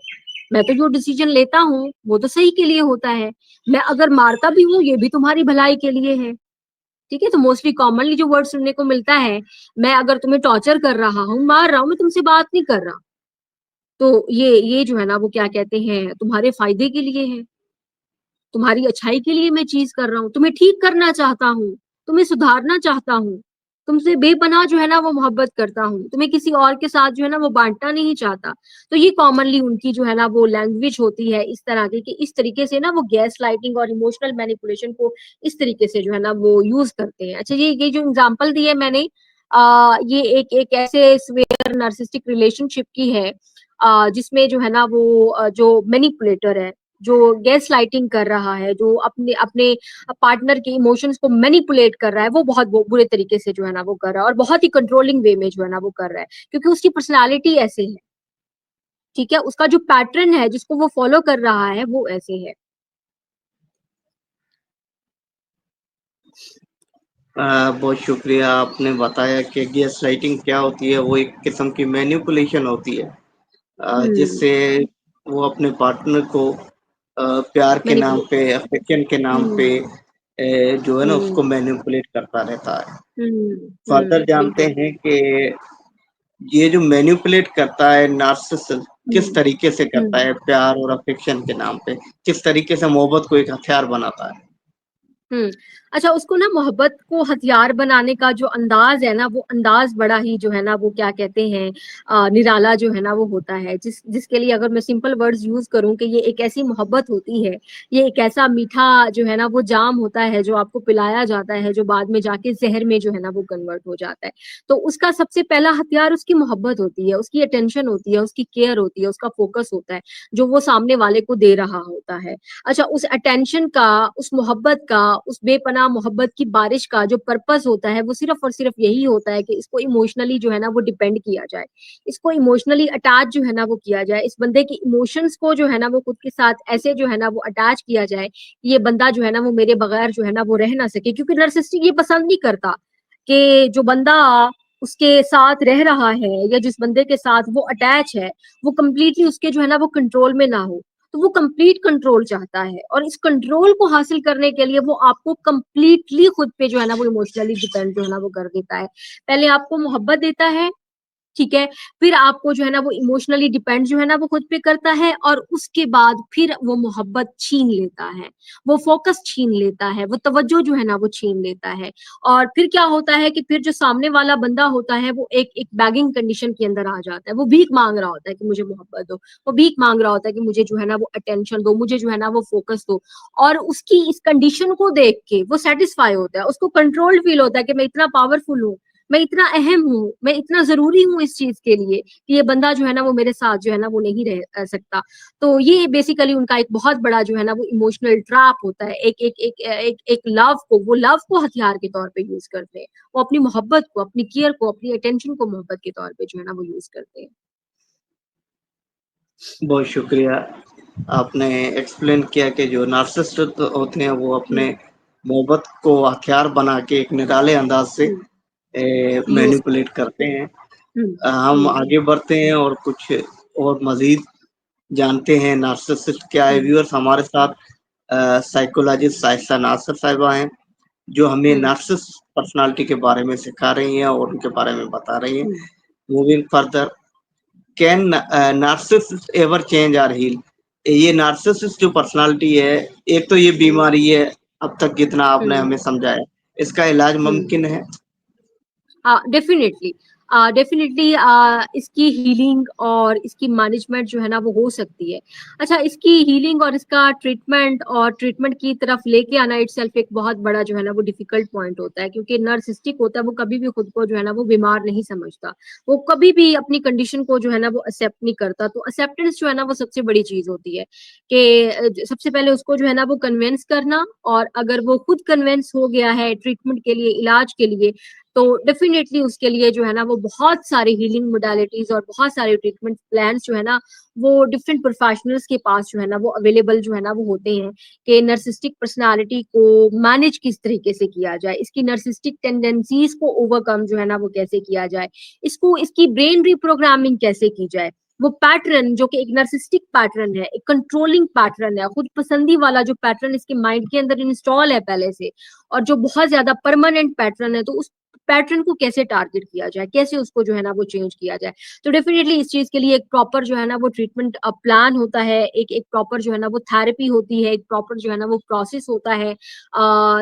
मैं तो जो डिसीजन लेता हूँ वो तो सही के लिए होता है, मैं अगर मारता भी हूँ ये भी तुम्हारी भलाई के लिए है। ठीक है। तो मोस्टली कॉमनली जो वर्ड सुनने को मिलता है, मैं अगर तुम्हें टॉर्चर कर रहा हूँ, मार रहा हूँ, मैं तुमसे बात नहीं कर रहा, तो ये जो है ना वो क्या कहते हैं तुम्हारे फायदे के लिए है, तुम्हारी अच्छाई के लिए मैं चीज कर रहा हूँ, तुम्हें ठीक करना चाहता हूँ, तुम्हें सुधारना चाहता हूँ, तुमसे बेपनाह जो है ना वो मोहब्बत करता हूँ, तुम्हें किसी और के साथ जो है ना वो बांटना नहीं चाहता। तो ये कॉमनली उनकी जो है ना वो लैंग्वेज होती है इस तरह की, कि इस तरीके से ना वो गैस लाइटिंग और इमोशनल मैनिपुलेशन को इस तरीके से जो है ना वो यूज करते हैं। अच्छा, ये जो एग्जांपल दी है मैंने, ये एक एक ऐसे स्वेयर नार्सिस्टिक रिलेशनशिप की है, जिसमें जो है ना वो जो मैनिपुलेटर है, जो गैस लाइटिंग कर रहा है, जो अपने अपने पार्टनर के इमोशंस को मैनिपुलेट कर रहा है, वो बहुत बुरे तरीके से जो है ना वो कर रहा है, और बहुत ही कंट्रोलिंग वे में जो है ना वो कर रहा है, क्योंकि उसकी पर्सनालिटी ऐसे है। ठीक है, उसका जो पैटर्न है जिसको वो फॉलो कर रहा है वो ऐसे है। बहुत शुक्रिया, आपने बताया कि गैस लाइटिंग क्या होती है। वो एक किस्म की मैनिपुलेशन होती है, हम्म। जिससे वो अपने पार्टनर को प्यार के नाम मैनिपुलेट। पे, अफेक्शन के नाम पे हम्म। जो है ना हम्म। उसको मैनिपुलेट करता रहता है। फर्दर हम्म। जानते बिल्कुल। हैं कि ये जो मैनिपुलेट करता है नार्सिसिस्ट, किस हम्म। तरीके से करता हम्म। है प्यार और अफेक्शन के नाम पे, किस तरीके से मोहब्बत को एक हथियार बनाता है। हम्म। अच्छा, उसको ना मोहब्बत को हथियार बनाने का जो अंदाज है ना, वो अंदाज बड़ा ही जो है ना वो क्या कहते हैं निराला जो है ना वो होता है, जिसके लिए अगर मैं सिंपल वर्ड्स यूज करूं कि ये एक ऐसी मोहब्बत होती है, ये एक ऐसा मीठा जो है ना वो जाम होता है जो आपको पिलाया जाता है, जो बाद में जाके जहर में जो है ना वो कन्वर्ट हो जाता है। तो उसका सबसे पहला हथियार उसकी मोहब्बत होती है, उसकी अटेंशन होती है, उसकी केयर होती है, उसका फोकस होता है जो वो सामने वाले को दे रहा होता है। अच्छा, उस अटेंशन का, उस मोहब्बत का, उस बेपनाह मोहब्बत की बारिश का जो पर्पस होता है वो सिर्फ और सिर्फ यही होता है कि इसको इमोशनली जो है ना वो डिपेंड किया जाए, इसको इमोशनली अटैच जो है ना वो किया जाए, इस बंदे की इमोशंस को जो है ना वो खुद के साथ ऐसे जो है ना वो अटैच किया जाए कि ये बंदा जो है ना वो मेरे बगैर जो है ना वो रह ना सके, क्योंकि नर्सिसिस्ट ये पसंद नहीं करता कि जो बंदा उसके साथ रह रहा है या जिस बंदे के साथ वो अटैच है वो कंप्लीटली उसके जो है ना वो कंट्रोल में ना हो। तो वो कंप्लीट कंट्रोल चाहता है, और इस कंट्रोल को हासिल करने के लिए वो आपको कंप्लीटली खुद पे जो है ना वो इमोशनली डिपेंड जो है ना वो कर देता है। पहले आपको मोहब्बत देता है, ठीक है, फिर आपको जो है ना वो इमोशनली डिपेंड जो है ना वो खुद पे करता है, और उसके बाद फिर वो मोहब्बत छीन लेता है, वो फोकस छीन लेता है, वो तवज्जो जो है ना वो छीन लेता है। और फिर क्या होता है कि फिर जो सामने वाला बंदा होता है वो एक एक बैगिंग कंडीशन के अंदर आ जाता है, वो भीख मांग रहा होता है कि मुझे मोहब्बत दो, वो भीख मांग रहा होता है कि मुझे जो है ना वो अटेंशन दो, मुझे जो है ना वो फोकस दो। और उसकी इस कंडीशन को देख के वो सेटिस्फाई होता है, उसको कंट्रोल फील होता है कि मैं इतना पावरफुल हूँ, मैं इतना अहम हूँ, मैं इतना जरूरी हूँ इस चीज के लिए कि ये बंदा जो है ना वो मेरे साथ जो है ना वो नहीं रह सकता। तो ये बेसिकली उनका एक बहुत बड़ा जो है ना वो इमोशनल ट्रैप होता है, एक एक एक एक एक लव को, वो लव को हथियार के तौर पे यूज करते हैं, वो अपनी मोहब्बत को, अपनी केयर को, अपनी अटेंशन को मोहब्बत के तौर पे जो है ना वो यूज करते हैं। बहुत शुक्रिया, आपने एक्सप्लेन किया कि जो नार्सिसिस्ट होते हैं वो अपने हम्म। मोहब्बत को हथियार बना के एक निराले अंदाज से हम्म। यूज कर। मैनिपुलेट करते हैं। हम्म। हम हम्म। आगे बढ़ते हैं और कुछ और मजीद जानते हैं नार्सिसिस्ट क्या है। व्यूअर्स, हमारे साथ साइकोलॉजिस्ट साइसा नासर साहिबा हैं, जो हमें नार्सिसिस्ट पर्सनालिटी के बारे में सिखा रही हैं और उनके बारे में बता रही हैं। Moving further, can narcissist ever change or heal? ये नार्सिसिस्ट जो पर्सनालिटी है, एक तो ये बीमारी है, अब तक जितना आपने हमें समझाया, इसका इलाज मुमकिन है? डेफिनेटली डेफिनेटली इसकी हीलिंग और इसकी मैनेजमेंट जो है ना वो हो सकती है। अच्छा, इसकी हीलिंग और इसका ट्रीटमेंट की तरफ लेके आना इटसेल्फ एक बहुत बड़ा जो है ना वो डिफिकल्ट पॉइंट होता है, क्योंकि नार्सिसिस्टिक होता है वो कभी भी खुद को जो है ना वो बीमार नहीं समझता, वो कभी भी अपनी कंडीशन को जो है ना वो एक्सेप्ट नहीं करता। तो एक्सेप्टेंस जो है ना वो सबसे बड़ी चीज होती है कि सबसे पहले उसको जो है ना वो कन्विंस करना, और अगर वो खुद कन्विंस हो गया है ट्रीटमेंट के लिए, इलाज के लिए, तो डेफिनेटली उसके लिए जो है ना वो बहुत सारी हीलिंग मोडालिटीज और बहुत सारे ट्रीटमेंट प्लान्स जो है ना वो डिफरेंट प्रोफेशनल्स के पास जो है ना वो अवेलेबल जो है ना वो होते हैं कि नर्सिस्टिक पर्सनालिटी को मैनेज किस तरीके से किया जाए, इसकी नर्सिस्टिक टेंडेंसीज को ओवरकम जो है ना वो कैसे किया जाए, इसको इसकी ब्रेन रिप्रोग्रामिंग कैसे की जाए। वो पैटर्न जो कि एक नर्सिस्टिक पैटर्न है, एक कंट्रोलिंग पैटर्न है, खुद पसंदी वाला जो पैटर्न इसके माइंड के अंदर इंस्टॉल है पहले से, और जो बहुत ज्यादा परमानेंट पैटर्न है, तो उस पैटर्न को कैसे टारगेट किया जाए, कैसे उसको जो है ना वो चेंज किया जाए। तो डेफिनेटली इस चीज के लिए एक प्रॉपर जो है ना वो ट्रीटमेंट प्लान होता है, एक एक प्रॉपर जो है ना वो थेरेपी होती है, एक प्रॉपर जो है ना वो प्रोसेस होता है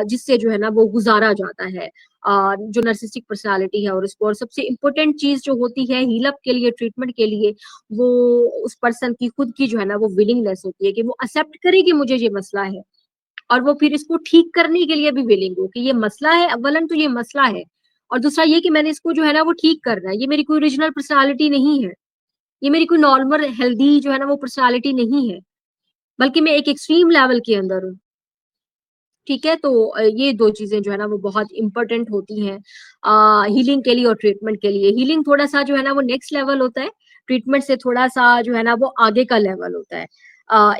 जिससे जो है ना वो गुजारा जाता है जो नर्सिस्टिक पर्सनालिटी है और उसको। और सबसे इम्पोर्टेंट चीज जो होती है हीलअप के लिए, ट्रीटमेंट के लिए, वो उस पर्सन की खुद की जो है ना वो विलिंगनेस होती है कि वो एक्सेप्ट करे कि मुझे ये मसला है, और वो फिर इसको ठीक करने के लिए भी विलिंग हो कि ये मसला है, अव्वलन तो ये मसला है, और दूसरा ये कि मैंने इसको जो है ना वो ठीक करना है, ये मेरी कोई ओरिजिनल पर्सनालिटी नहीं है, ये मेरी कोई नॉर्मल हेल्दी जो है ना वो पर्सनालिटी नहीं है, बल्कि मैं एक एक्सट्रीम लेवल के अंदर हूँ। ठीक है, तो ये दो चीजें जो है ना वो बहुत इंपॉर्टेंट होती हैं हीलिंग के लिए और ट्रीटमेंट के लिए। हीलिंग थोड़ा सा जो है ना वो नेक्स्ट लेवल होता है, ट्रीटमेंट से थोड़ा सा जो है ना वो आगे का लेवल होता है,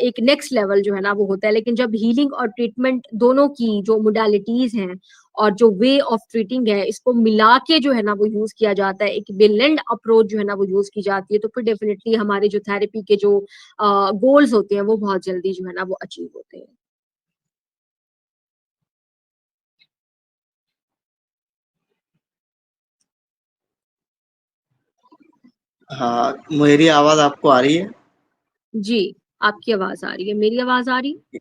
एक नेक्स्ट लेवल जो है ना वो होता है। लेकिन जब हीलिंग और ट्रीटमेंट दोनों की जो मोडालिटीज हैं और जो वे ऑफ ट्रीटिंग है, इसको मिला के जो है ना वो यूज किया जाता है, एक ब्लेंड अप्रोच जो है ना वो यूज की जाती है, तो फिर डेफिनेटली हमारे जो थेरेपी के जो गोल्स होते हैं वो बहुत जल्दी जो है ना वो अचीव होते हैं। हाँ, मेरी आवाज आपको आ रही है? जी, आपकी आवाज आ रही है, मेरी आवाज आ रही है?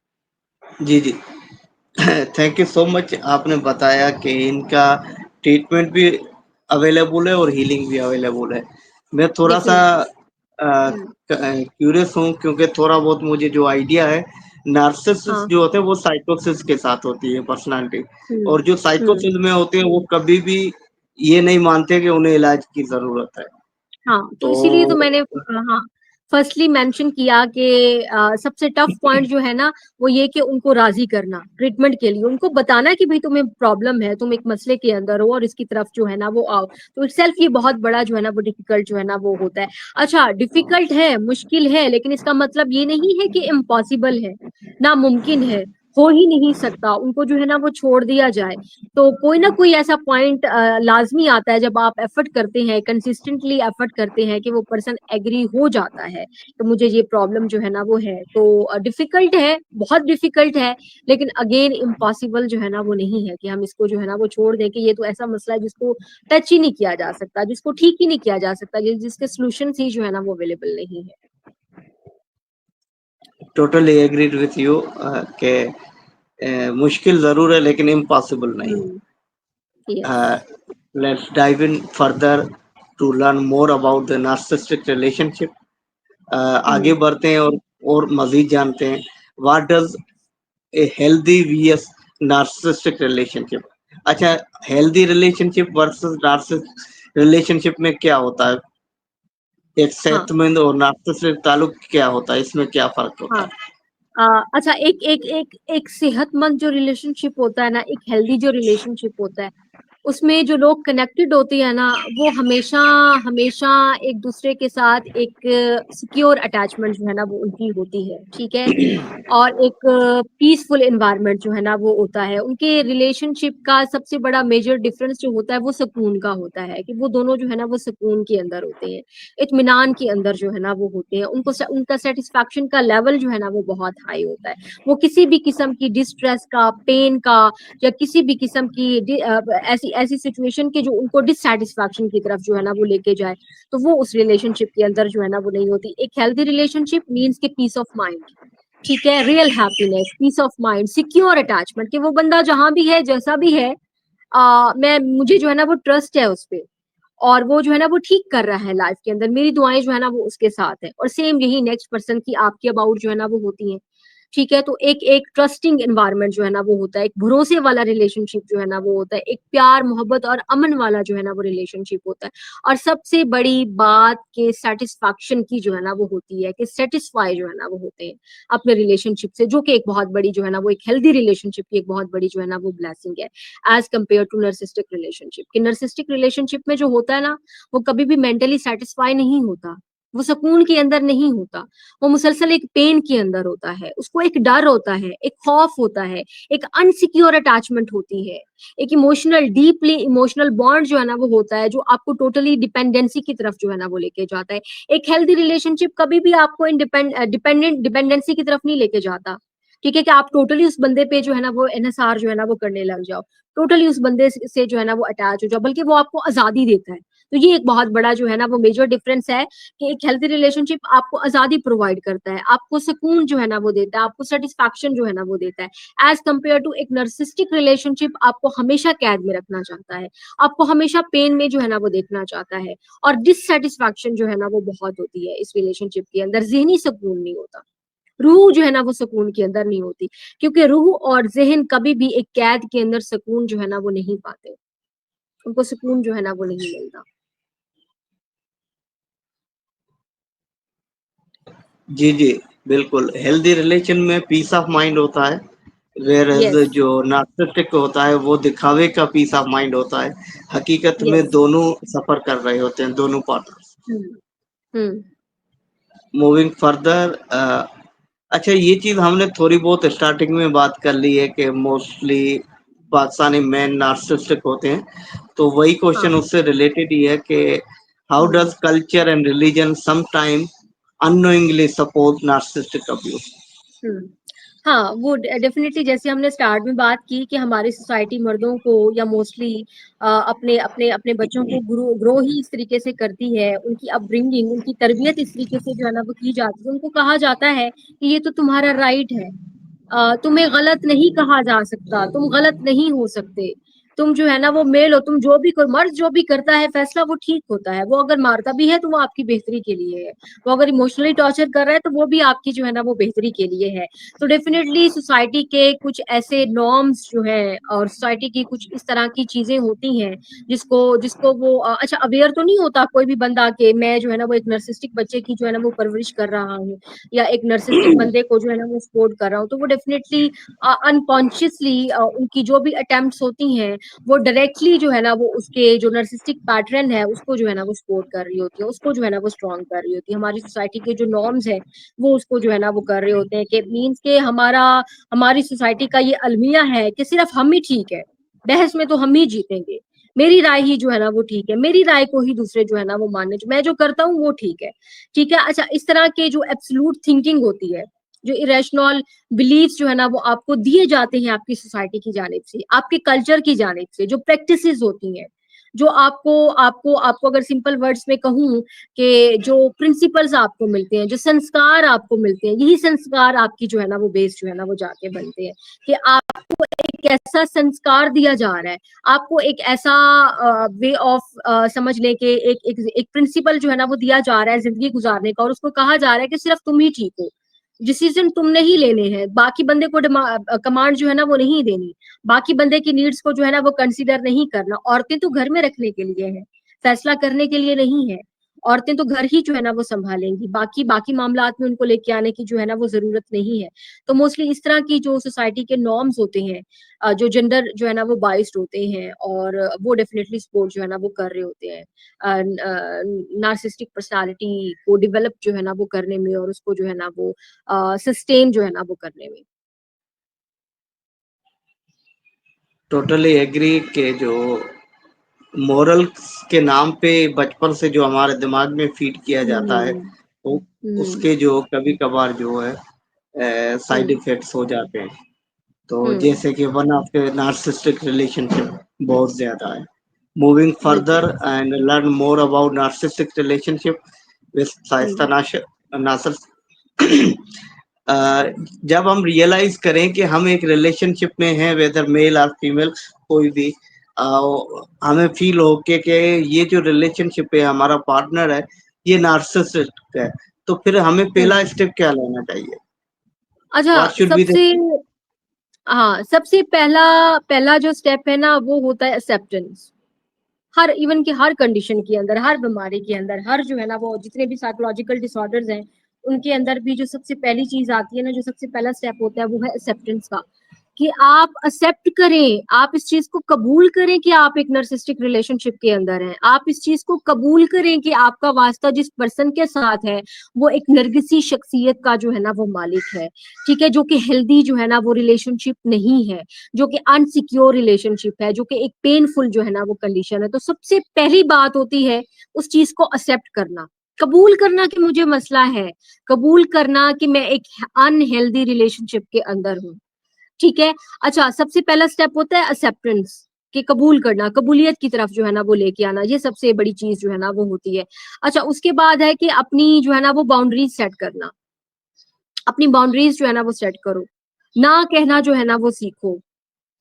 जी, जी। Thank you so much. आपने बताया कि इनका ट्रीटमेंट भी अवेलेबल है और हीलिंग भी अवेलेबल है। मैं थोड़ा-सा डेफिनेटली। हम्म। क्यूरियस हूँ, क्योंकि थोड़ा बहुत मुझे जो आइडिया है, नार्सिसिस्ट हाँ। जो होते हैं वो साइकोसिस के साथ होती है पर्सनैलिटी, हम्म। और जो हम्म। साइकोसिस में होते हैं वो कभी भी ये नहीं मानते कि उन्हें इलाज की ज़रूरत है। हाँ, तो तो इसीलिए तो मैंने हाँ फर्स्टली मेंशन किया कि सबसे टफ पॉइंट जो है ना वो ये कि उनको राजी करना ट्रीटमेंट के लिए, उनको बताना कि भाई तुम्हें प्रॉब्लम है, तुम एक मसले के अंदर हो और इसकी तरफ जो है ना वो आओ। तो इटसेल्फ ये बहुत बड़ा जो है ना वो डिफिकल्ट जो है ना वो होता है। अच्छा, डिफिकल्ट है, मुश्किल है, लेकिन इसका मतलब ये नहीं है कि इम्पॉसिबल है, नामुमकिन है, हो ही नहीं सकता, उनको जो है ना वो छोड़ दिया जाए। तो कोई ना कोई ऐसा पॉइंट लाजमी आता है जब आप एफर्ट करते हैं, कंसिस्टेंटली एफर्ट करते हैं, कि वो पर्सन एग्री हो जाता है तो मुझे ये प्रॉब्लम जो है ना वो है। तो डिफिकल्ट है, बहुत डिफिकल्ट है, लेकिन अगेन इम्पॉसिबल जो है ना वो नहीं है कि हम इसको जो है ना वो छोड़ दें कि ये तो ऐसा मसला है जिसको टच ही नहीं किया जा सकता, जिसको ठीक ही नहीं किया जा सकता, जिसके सोल्यूशन ही जो है ना वो अवेलेबल नहीं है। टोटली एग्रीड विथ यू कि मुश्किल ज़रूर है लेकिन इम्पॉसिबल नहीं। Yes. Uh, let's dive in further to learn more about the narcissistic relationship. आगे बढ़ते हैं और मजीद जानते हैं, what does a healthy vs narcissistic relationship? अच्छा, healthy relationship versus narcissistic relationship में क्या होता है? एक हाँ। सेहतमंद और नार्सिसिस्टिक ताल्लुक क्या होता है? इसमें क्या फर्क होता हाँ। है? अच्छा, एक एक एक एक सेहतमंद जो रिलेशनशिप होता है ना, एक हेल्दी जो रिलेशनशिप होता है, उसमें जो लोग कनेक्टेड होते हैं ना, वो हमेशा हमेशा एक दूसरे के साथ एक सिक्योर अटैचमेंट जो है ना वो उनकी होती है, ठीक है। और एक पीसफुल एनवायरनमेंट जो है ना वो होता है उनके रिलेशनशिप का। सबसे बड़ा मेजर डिफरेंस जो होता है वो सुकून का होता है, कि वो दोनों जो है ना वो सुकून के अंदर होते हैं, इत्मीनान के अंदर जो है ना वो होते हैं। उनका सेटिस्फैक्शन का लेवल जो है ना वो बहुत हाई होता है। वो किसी भी किस्म की डिस्ट्रेस का, पेन का, या किसी भी किस्म की ऐसी ऐसी सिचुएशन के जो उनको डिससेटिस्फैक्शन की तरफ जो है ना वो लेके जाए, तो वो उस रिलेशनशिप के अंदर जो है ना वो नहीं होती। एक हेल्दी रिलेशनशिप मीन्स के पीस ऑफ माइंड, ठीक है, real happiness, peace of mind, secure attachment, कि वो बंदा जहां भी है, जैसा भी है, मैं मुझे जो है ना वो ट्रस्ट है उस पे, और वो जो है ना वो ठीक कर रहा है लाइफ के अंदर, मेरी दुआएं जो है ना वो उसके साथ है, और सेम यही नेक्स्ट पर्सन की आपकी अबाउट जो है ना वो होती है, ठीक है। तो एक एक ट्रस्टिंग एनवायरनमेंट जो है ना वो होता है, एक भरोसे वाला रिलेशनशिप जो है ना वो होता है, एक प्यार मोहब्बत और अमन वाला जो है ना वो रिलेशनशिप होता है। और सबसे बड़ी बात के सेटिस्फैक्शन की जो है ना वो होती है, कि सेटिस्फाई जो है ना वो होते हैं अपने रिलेशनशिप से, जो कि एक बहुत बड़ी जो है ना वो एक हेल्दी रिलेशनशिप की एक बहुत बड़ी जो है ना वो ब्लेसिंग है, एज कम्पेयर टू नर्सिस्टिक रिलेशनशिप। कि नर्सिस्टिक रिलेशनशिप में जो होता है ना, वो कभी भी मेंटली सेटिस्फाई नहीं होता, वो सुकून के अंदर नहीं होता, वो मुसलसल एक पेन के अंदर होता है, उसको एक डर होता है, एक खौफ होता है, एक अनसिक्योर अटैचमेंट होती है, एक इमोशनल, डीपली इमोशनल बॉन्ड जो है ना वो होता है, जो आपको टोटली डिपेंडेंसी की तरफ जो है ना वो लेके जाता है। एक हेल्दी रिलेशनशिप कभी भी आपको डिपेंडेंसी की तरफ नहीं लेके जाता, ठीक है, कि आप टोटली उस बंदे पे जो है ना वो एनएसआर जो है ना वो करने लग जाओ, टोटली उस बंदे से जो है ना वो अटैच हो जाओ, बल्कि वो आपको आजादी देता है। तो ये एक बहुत बड़ा जो है ना वो मेजर डिफरेंस है, कि एक हेल्थी रिलेशनशिप आपको आजादी प्रोवाइड करता है, आपको सुकून जो है ना वो देता है, आपको सेटिस्फैक्शन जो है ना वो देता है, एज कम्पेयर टू एक नर्सिस्टिक रिलेशनशिप आपको हमेशा कैद में रखना चाहता है, आपको हमेशा पेन में जो है ना वो देखना चाहता है, और डिससेटिस्फैक्शन जो है ना वो बहुत होती है इस रिलेशनशिप के अंदर, जहनी सुकून नहीं होता, रूह जो है ना वो सुकून के अंदर नहीं होती, क्योंकि रूह और जहन कभी भी एक कैद के अंदर सुकून जो है ना वो नहीं पाते, उनको सुकून जो है ना वो नहीं मिलता। जी, जी, बिल्कुल। हेल्दी रिलेशन में पीस ऑफ माइंड होता है, व्हेयरएज़ यस। जो नार्सिसिस्टिक होता है वो दिखावे का पीस ऑफ माइंड होता है। हकीकत में यस। दोनों सफ़र कर रहे होते हैं, दोनों पार्टनर्स। हम्म। हम्म। मूविंग फर्दर अच्छा, ये चीज़ हमने थोड़ी बहुत स्टार्टिंग में बात कर ली है कि मोस्टली पाकिस्तानी मेन नार्सिसिस्टिक होते हैं। तो वही हाँ। क्वेश्चन उससे रिलेटेड ही है कि how hmm. Does culture and religion sometime unknowingly support narcissistic abuse? Hmm. हाँ, वो डेफिनेटली, जैसे हमने स्टार्ट में बात की कि हमारी सोसाइटी मर्दों को, या मोस्टली अपने अपने अपने बच्चों को ग्रो ही इस तरीके से करती है, उनकी अपब्रिंगिंग, उनकी तरबियत इस तरीके से जो है ना वो की जाती है, उनको कहा जाता है कि ये तो तुम्हारा राइट है, तुम्हें गलत नहीं कहा जा सकता, तुम गलत नहीं हो सकते, तुम जो है ना वो मेल हो, तुम जो भी मर्द जो भी करता है फैसला वो ठीक होता है, वो अगर मारता भी है तो वो आपकी बेहतरी के लिए है, वो अगर इमोशनली टॉर्चर कर रहा है तो वो भी आपकी जो है ना वो बेहतरी के लिए है। तो डेफिनेटली सोसाइटी के कुछ ऐसे नॉर्म्स जो है, और सोसाइटी की कुछ इस तरह की चीजें होती हैं, जिसको जिसको वो अच्छा अवेयर तो नहीं होता कोई भी बंदा, के मैं जो है ना वो एक नर्सिस्टिक बच्चे की जो है ना वो परवरिश कर रहा हूँ, या एक नर्सिस्टिक बंदे को जो है ना वो सपोर्ट कर रहा हूँ, तो वो डेफिनेटली अनकॉन्शियसली उनकी जो भी अटेम्प्ट्स होती हैं, वो डायरेक्टली जो है ना वो उसके जो नर्सिस्टिक पैटर्न है उसको जो है ना वो सपोर्ट कर रही होती है, उसको जो है ना वो स्ट्रॉन्ग कर रही होती है। हमारी सोसाइटी के जो नॉर्म्स है वो उसको जो है ना वो कर रहे होते हैं, कि मीन्स के हमारी सोसाइटी का ये अलमिया है कि सिर्फ हम ही ठीक है, बहस में तो हम ही जीतेंगे, मेरी राय ही जो है ना वो ठीक है, मेरी राय को ही दूसरे जो है ना वो मानने, मैं जो करता हूँ वो ठीक है, ठीक है। अच्छा, इस तरह के जो एब्सोल्यूट थिंकिंग होती है, जो इरेशनल बिलीव्स जो है ना वो आपको दिए जाते हैं आपकी सोसाइटी की जानिब से, आपके कल्चर की जानिब से, जो प्रैक्टिसेस होती हैं, जो आपको आपको आपको अगर सिंपल वर्ड्स में कहूँ, कि जो प्रिंसिपल्स आपको मिलते हैं, जो संस्कार आपको मिलते हैं, यही संस्कार आपकी जो है ना वो बेस जो है ना वो जाके बनते हैं, कि आपको एक ऐसा संस्कार दिया जा रहा है, आपको एक ऐसा वे ऑफ समझ लें, कि एक प्रिंसिपल जो है ना वो दिया जा रहा है जिंदगी गुजारने का, और उसको कहा जा रहा है कि सिर्फ तुम ही ठीक हो, डिसीजन तुमने ही लेने हैं, बाकी बंदे को कमांड जो है ना वो नहीं देनी, बाकी बंदे की नीड्स को जो है ना वो कंसीडर नहीं करना, औरतें तो घर में रखने के लिए है, फैसला करने के लिए नहीं है। औरतें तो घर ही जो है ना वो संभालेंगी, बाकी बाकी मामलात में उनको लेके आने की जो है ना वो जरूरत नहीं है। तो मोस्टली इस तरह की जो सोसाइटी के नॉर्म्स होते हैं, जो जेंडर जो है ना वो बाइस्ड होते हैं, और वो डेफिनेटली सपोर्ट जो है ना वो कर रहे होते हैं नार्सिस्टिक पर्सनालिटी को डेवलप जो है ना वो करने में, और उसको जो है ना वो सस्टेन जो है ना वो करने में। टोटली एग्री के जो मोरल्स के नाम पे बचपन से जो हमारे दिमाग में फीड किया जाता है, हम्म वो हम्म उसके जो कभी कभार जो है साइड हम्म इफेक्ट्स हो जाते हैं। तो हम्म जैसे कि one of the narcissistic relationship बहुत ज्यादा है। मूविंग बिल्कुल। Further and learn more about narcissistic relationship with Shaista hmm Nasser. जब हम रियलाइज करें कि हम एक रिलेशनशिप में हैं, वेदर मेल और फीमेल कोई भी, हमें फील हो के ये जो रिलेशनशिप है, हमारा पार्टनर है, ये नार्सिसिस्टिक है, तो फिर हमें पहला हम्म स्टेप क्या लेना चाहिए? अच्छा, व्हाट शुड बी द सबसे हाँ, सबसे पहला पहला जो स्टेप है ना वो होता है एक्सेप्टेंस। हर इवन की हर कंडीशन के अंदर, हर बीमारी के अंदर, हर जो है ना वो जितने भी साइकोलॉजिकल डिसऑर्डर्स हैं, उनके अंदर भी जो सबसे पहली चीज आती है ना, जो सबसे पहला स्टेप होता है, वो है एक्सेप्टेंस का। कि आप एक्सेप्ट करें, आप इस चीज को कबूल करें कि आप एक नर्सिस्टिक रिलेशनशिप के अंदर हैं। आप इस चीज को कबूल करें कि आपका वास्ता जिस पर्सन के साथ है वो एक नरगिसी शख्सियत का जो है ना वो मालिक है। ठीक है, जो कि हेल्दी जो है ना वो रिलेशनशिप नहीं है, जो कि अनसिक्योर रिलेशनशिप है, जो कि एक पेनफुल जो है ना वो कंडीशन है। तो सबसे पहली बात होती है उस चीज को एक्सेप्ट करना, कबूल करना कि मुझे मसला है, कबूल करना कि मैं एक अनहेल्दी रिलेशनशिप के अंदर हूँ। ठीक है। अच्छा, सबसे पहला स्टेप होता है एक्सेप्टेंस, कि कबूल करना, कबूलियत की तरफ जो है ना वो लेके आना, ये सबसे बड़ी चीज जो है ना वो होती है। अच्छा, उसके बाद है कि अपनी जो है ना वो बाउंड्रीज सेट करना। अपनी बाउंड्रीज जो है ना वो सेट करो, ना कहना जो है ना वो सीखो।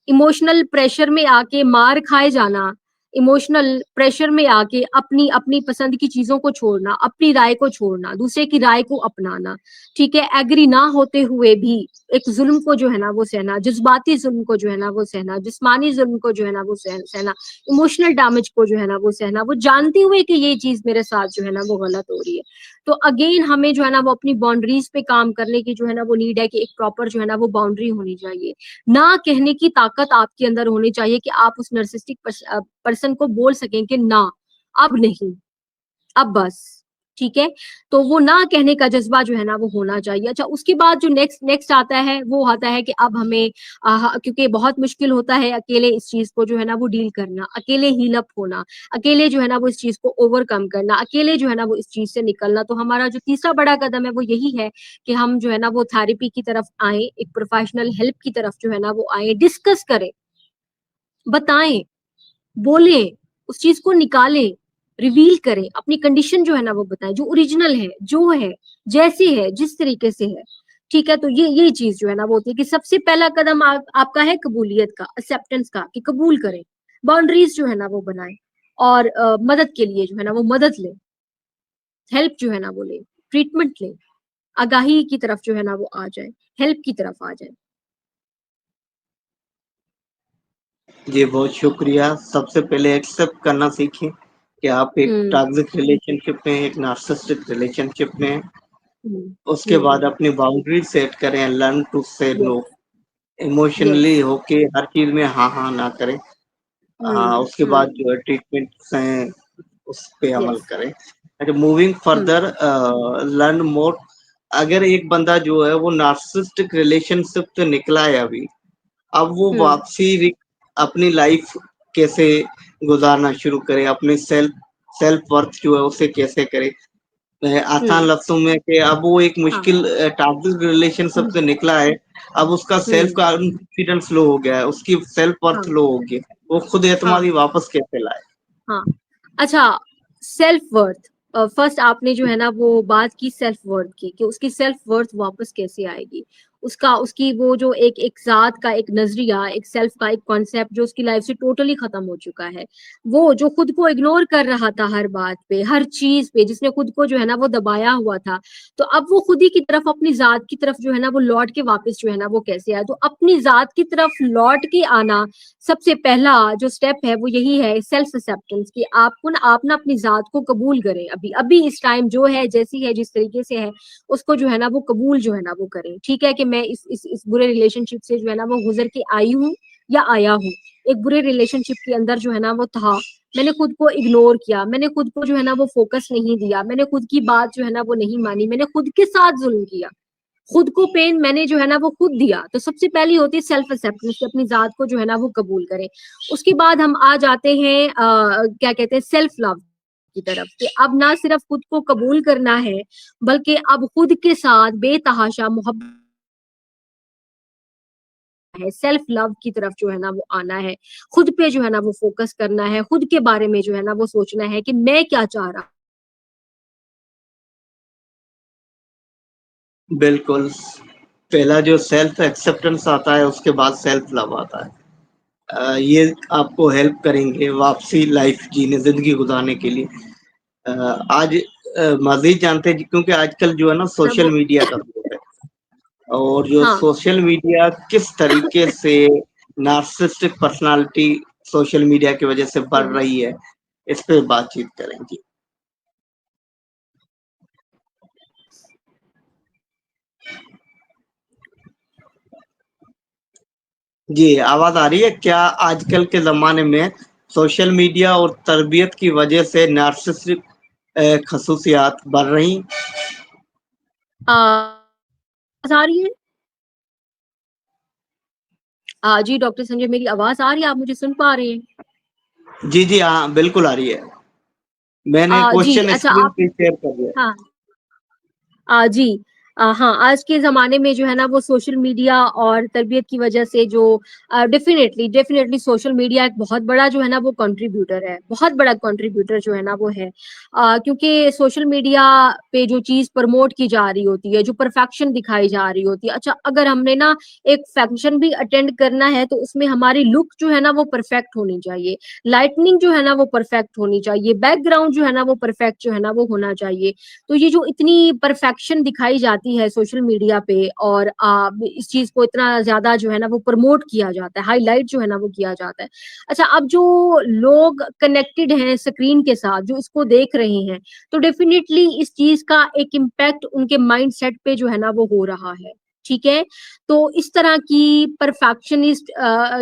इमोशनल प्रेशर में आके मार खाए जाना, इमोशनल प्रेशर में आके अपनी अपनी पसंद की चीजों को छोड़ना, अपनी राय को छोड़ना, दूसरे की राय को अपनाना, ठीक है, एग्री ना होते हुए भी एक जुल्म को जो है ना वो सहना, जज्बाती जुल्म को जो है ना वो सहना, जिस्मानी जुल्म को जो है ना वो सहना, इमोशनल डैमेज को जो है ना वो सहना, वो जानते हुए कि ये चीज मेरे साथ जो है ना वो गलत हो रही है। तो अगेन हमें जो है ना वो अपनी बाउंड्रीज पे काम करने की जो है ना वो नीड है, कि एक प्रॉपर जो है ना वो बाउंड्री होनी चाहिए। ना कहने की ताकत आपके अंदर होनी चाहिए कि आप उस नर्सिस्टिक पर्सन को बोल सकें कि ना, अब नहीं, अब बस। ठीक है, तो वो ना कहने का जज्बा जो है ना वो होना चाहिए। अच्छा, उसके बाद जो नेक्स्ट नेक्स्ट आता है वो आता है कि अब हमें क्योंकि बहुत मुश्किल होता है अकेले इस चीज को जो है ना वो डील करना, अकेले हील अप होना, अकेले जो है ना वो इस चीज को ओवरकम करना, अकेले जो है ना वो इस चीज से निकलना। तो हमारा जो तीसरा बड़ा कदम है वो यही है कि हम जो है ना वो थेरेपी की तरफ आए, एक प्रोफेशनल हेल्प की तरफ जो है ना वो आए, डिस्कस करें, बताएं, बोले, उस चीज को निकाले, रिवील करें, अपनी कंडीशन जो है ना वो बताएं, जो ओरिजिनल है, जो है, जैसी है, जिस तरीके से है। ठीक है, तो ये चीज जो है ना वो होती है कि सबसे पहला कदम आपका है कबूलियत का, एक्सेप्टेंस का, कि कबूल करें, बाउंड्रीज जो है ना वो बनाएं, और मदद के लिए जो है ना वो मदद ले, हेल्प जो है ना वो ले, ट्रीटमेंट ले, आगाही की तरफ जो है ना वो आ जाए, हेल्प की तरफ आ जाए। जी, बहुत शुक्रिया। सबसे पहले एक्सेप्ट करना सीखें कि आप एक हम्म टॉक्सिक रिलेशनशिप में हैं, एक नार्सिसिस्टिक रिलेशनशिप में हैं। हम्म उसके बाद हम्म अपनी बाउंड्री सेट करें, लर्न टू से नो। यस यस इमोशनली होके हर चीज़ में हाँ, हाँ ना करें। उसके बाद जो है ट्रीटमेंट्स हैं, उस पे अमल यस करें। अच्छा, मूविंग हम्म फर्दर लर्न मोर। अगर एक बंदा जो है वो नार्सिसिस्टिक रिलेशनशिप से निकला है अभी, अब वो हम्म वापसी अपनी लाइफ कैसे गुजारना शुरू करे, अपने सेल्फ सेल्फ वर्थ जो है उसे कैसे करे। आसान हम्म लफ्जों में कि अब वो एक हाँ मुश्किल टॉक्सिक रिलेशनशिप से निकला है। अब उसका सेल्फ हम्म कॉन्फिडेंस लो हो गया है, उसकी सेल्फ वर्थ हाँ लो हो गई, वो खुद हाँ एतमादी वापस कैसे लाए? हाँ। अच्छा, सेल्फ वर्थ, फर्स्ट आपने जो है ना वो बात की सेल्फ वर्थ की, कि उसकी सेल्फ वर्थ वापस कैसे आएगी। उसकी वो जो एक जात का एक नजरिया, एक सेल्फ का एक कॉन्सेप्ट जो उसकी लाइफ से टोटली खत्म हो चुका है। वो जो खुद को इग्नोर कर रहा था हर बात पे, हर चीज पे, जिसने खुद को जो है ना वो दबाया हुआ था, तो अब वो खुद ही की तरफ, अपनी जात की तरफ जो है ना वो लौट के वापस जो है ना वो कैसे आए। तो अपनी जात की तरफ लौट के आना, सबसे पहला जो स्टेप है वो यही है, सेल्फ एक्सेप्टेंस, कि आप ना अपनी जात को कबूल करें। अभी अभी इस टाइम जो है, जैसी है, जिस तरीके से है, उसको जो है ना वो कबूल जो है ना वो करें। ठीक है कि मैं इस बुरे रिलेशनशिप से जो है ना वो गुजर के आई हूँ या आया हूँ, एक बुरे रिलेशनशिप के अंदर जो है ना वो था, मैंने खुद को इग्नोर किया, मैंने खुद को जो है ना वो फोकस नहीं दिया, मैंने खुद की बात जो है ना वो नहीं मानी, मैंने खुद के साथ जुल्म किया, खुद को पेन मैंने जो है ना वो खुद दिया। तो सबसे पहली होती है सेल्फ एक्सेप्टेंस, अपनी जात को जो है ना वो कबूल करें। उसके बाद हम आ जाते हैं क्या कहते हैं, सेल्फ लव की तरफ, कि अब ना सिर्फ खुद को कबूल करना है, बल्कि अब खुद के साथ बेतहाशा मोहब्बत है, सेल्फ लव की तरफ जो है ना वो आना है, खुद पे जो है ना वो फोकस करना है, खुद के बारे में जो है ना वो सोचना है कि मैं क्या चाह रहा। बिल्कुल। पहला जो सेल्फ एक्सेप्टेंस आता है, उसके बाद सेल्फ लव आता है। ये आपको हेल्प करेंगे वापसी लाइफ जीने, ज़िंदगी गुज़ारने के लिए। अ, आज मज़ीद जानते हैं, क्योंकि आजकल जो है ना सोशल वो मीडिया का दौर है, और जो हाँ सोशल मीडिया किस तरीके से नार्सिसिस्टिक पर्सनैलिटी सोशल मीडिया की वज़ह से बढ़ हम्म, रही है, इस पे बातचीत करेंगे। जी, आवाज़ आ रही है? क्या आजकल के ज़माने में सोशल मीडिया और तरबियत की वजह से नार्सिसिस्टिक खसूसियात बढ़ रही? आ आ रही है। जी डॉक्टर संजय, मेरी आवाज आ रही है? आप मुझे सुन पा रहे हैं? जी, जी, हाँ, बिल्कुल आ रही है। मैंने जी क्वेश्चन अच्छा, स्क्रीन आप पे शेयर कर दिया है। हाँ जी हाँ, आज के जमाने में जो है ना वो सोशल मीडिया और तरबियत की वजह से जो डेफिनेटली डेफिनेटली सोशल मीडिया एक बहुत बड़ा जो है ना वो कंट्रीब्यूटर है, बहुत बड़ा कंट्रीब्यूटर जो है ना वो है। क्योंकि सोशल मीडिया पे जो चीज प्रमोट की जा रही होती है, जो परफेक्शन दिखाई जा रही होती है, अच्छा अगर हमने ना एक फंक्शन भी अटेंड करना है तो उसमें हमारी लुक जो है ना वो परफेक्ट होनी चाहिए, लाइटनिंग जो है ना वो परफेक्ट होनी चाहिए, बैकग्राउंड जो है ना वो परफेक्ट जो है ना वो होना चाहिए। तो ये जो इतनी परफेक्शन दिखाई जाती है सोशल मीडिया पे, और इस चीज को इतना ज्यादा जो है ना वो प्रमोट किया जाता है, हाईलाइट जो है ना वो किया जाता है। अच्छा, अब जो लोग कनेक्टेड हैं स्क्रीन के साथ, जो इसको देख रहे हैं, तो डेफिनेटली इस चीज का एक इम्पैक्ट उनके माइंड सेट पे जो है ना वो हो रहा है। ठीक है, तो इस तरह की परफेक्शनिस्ट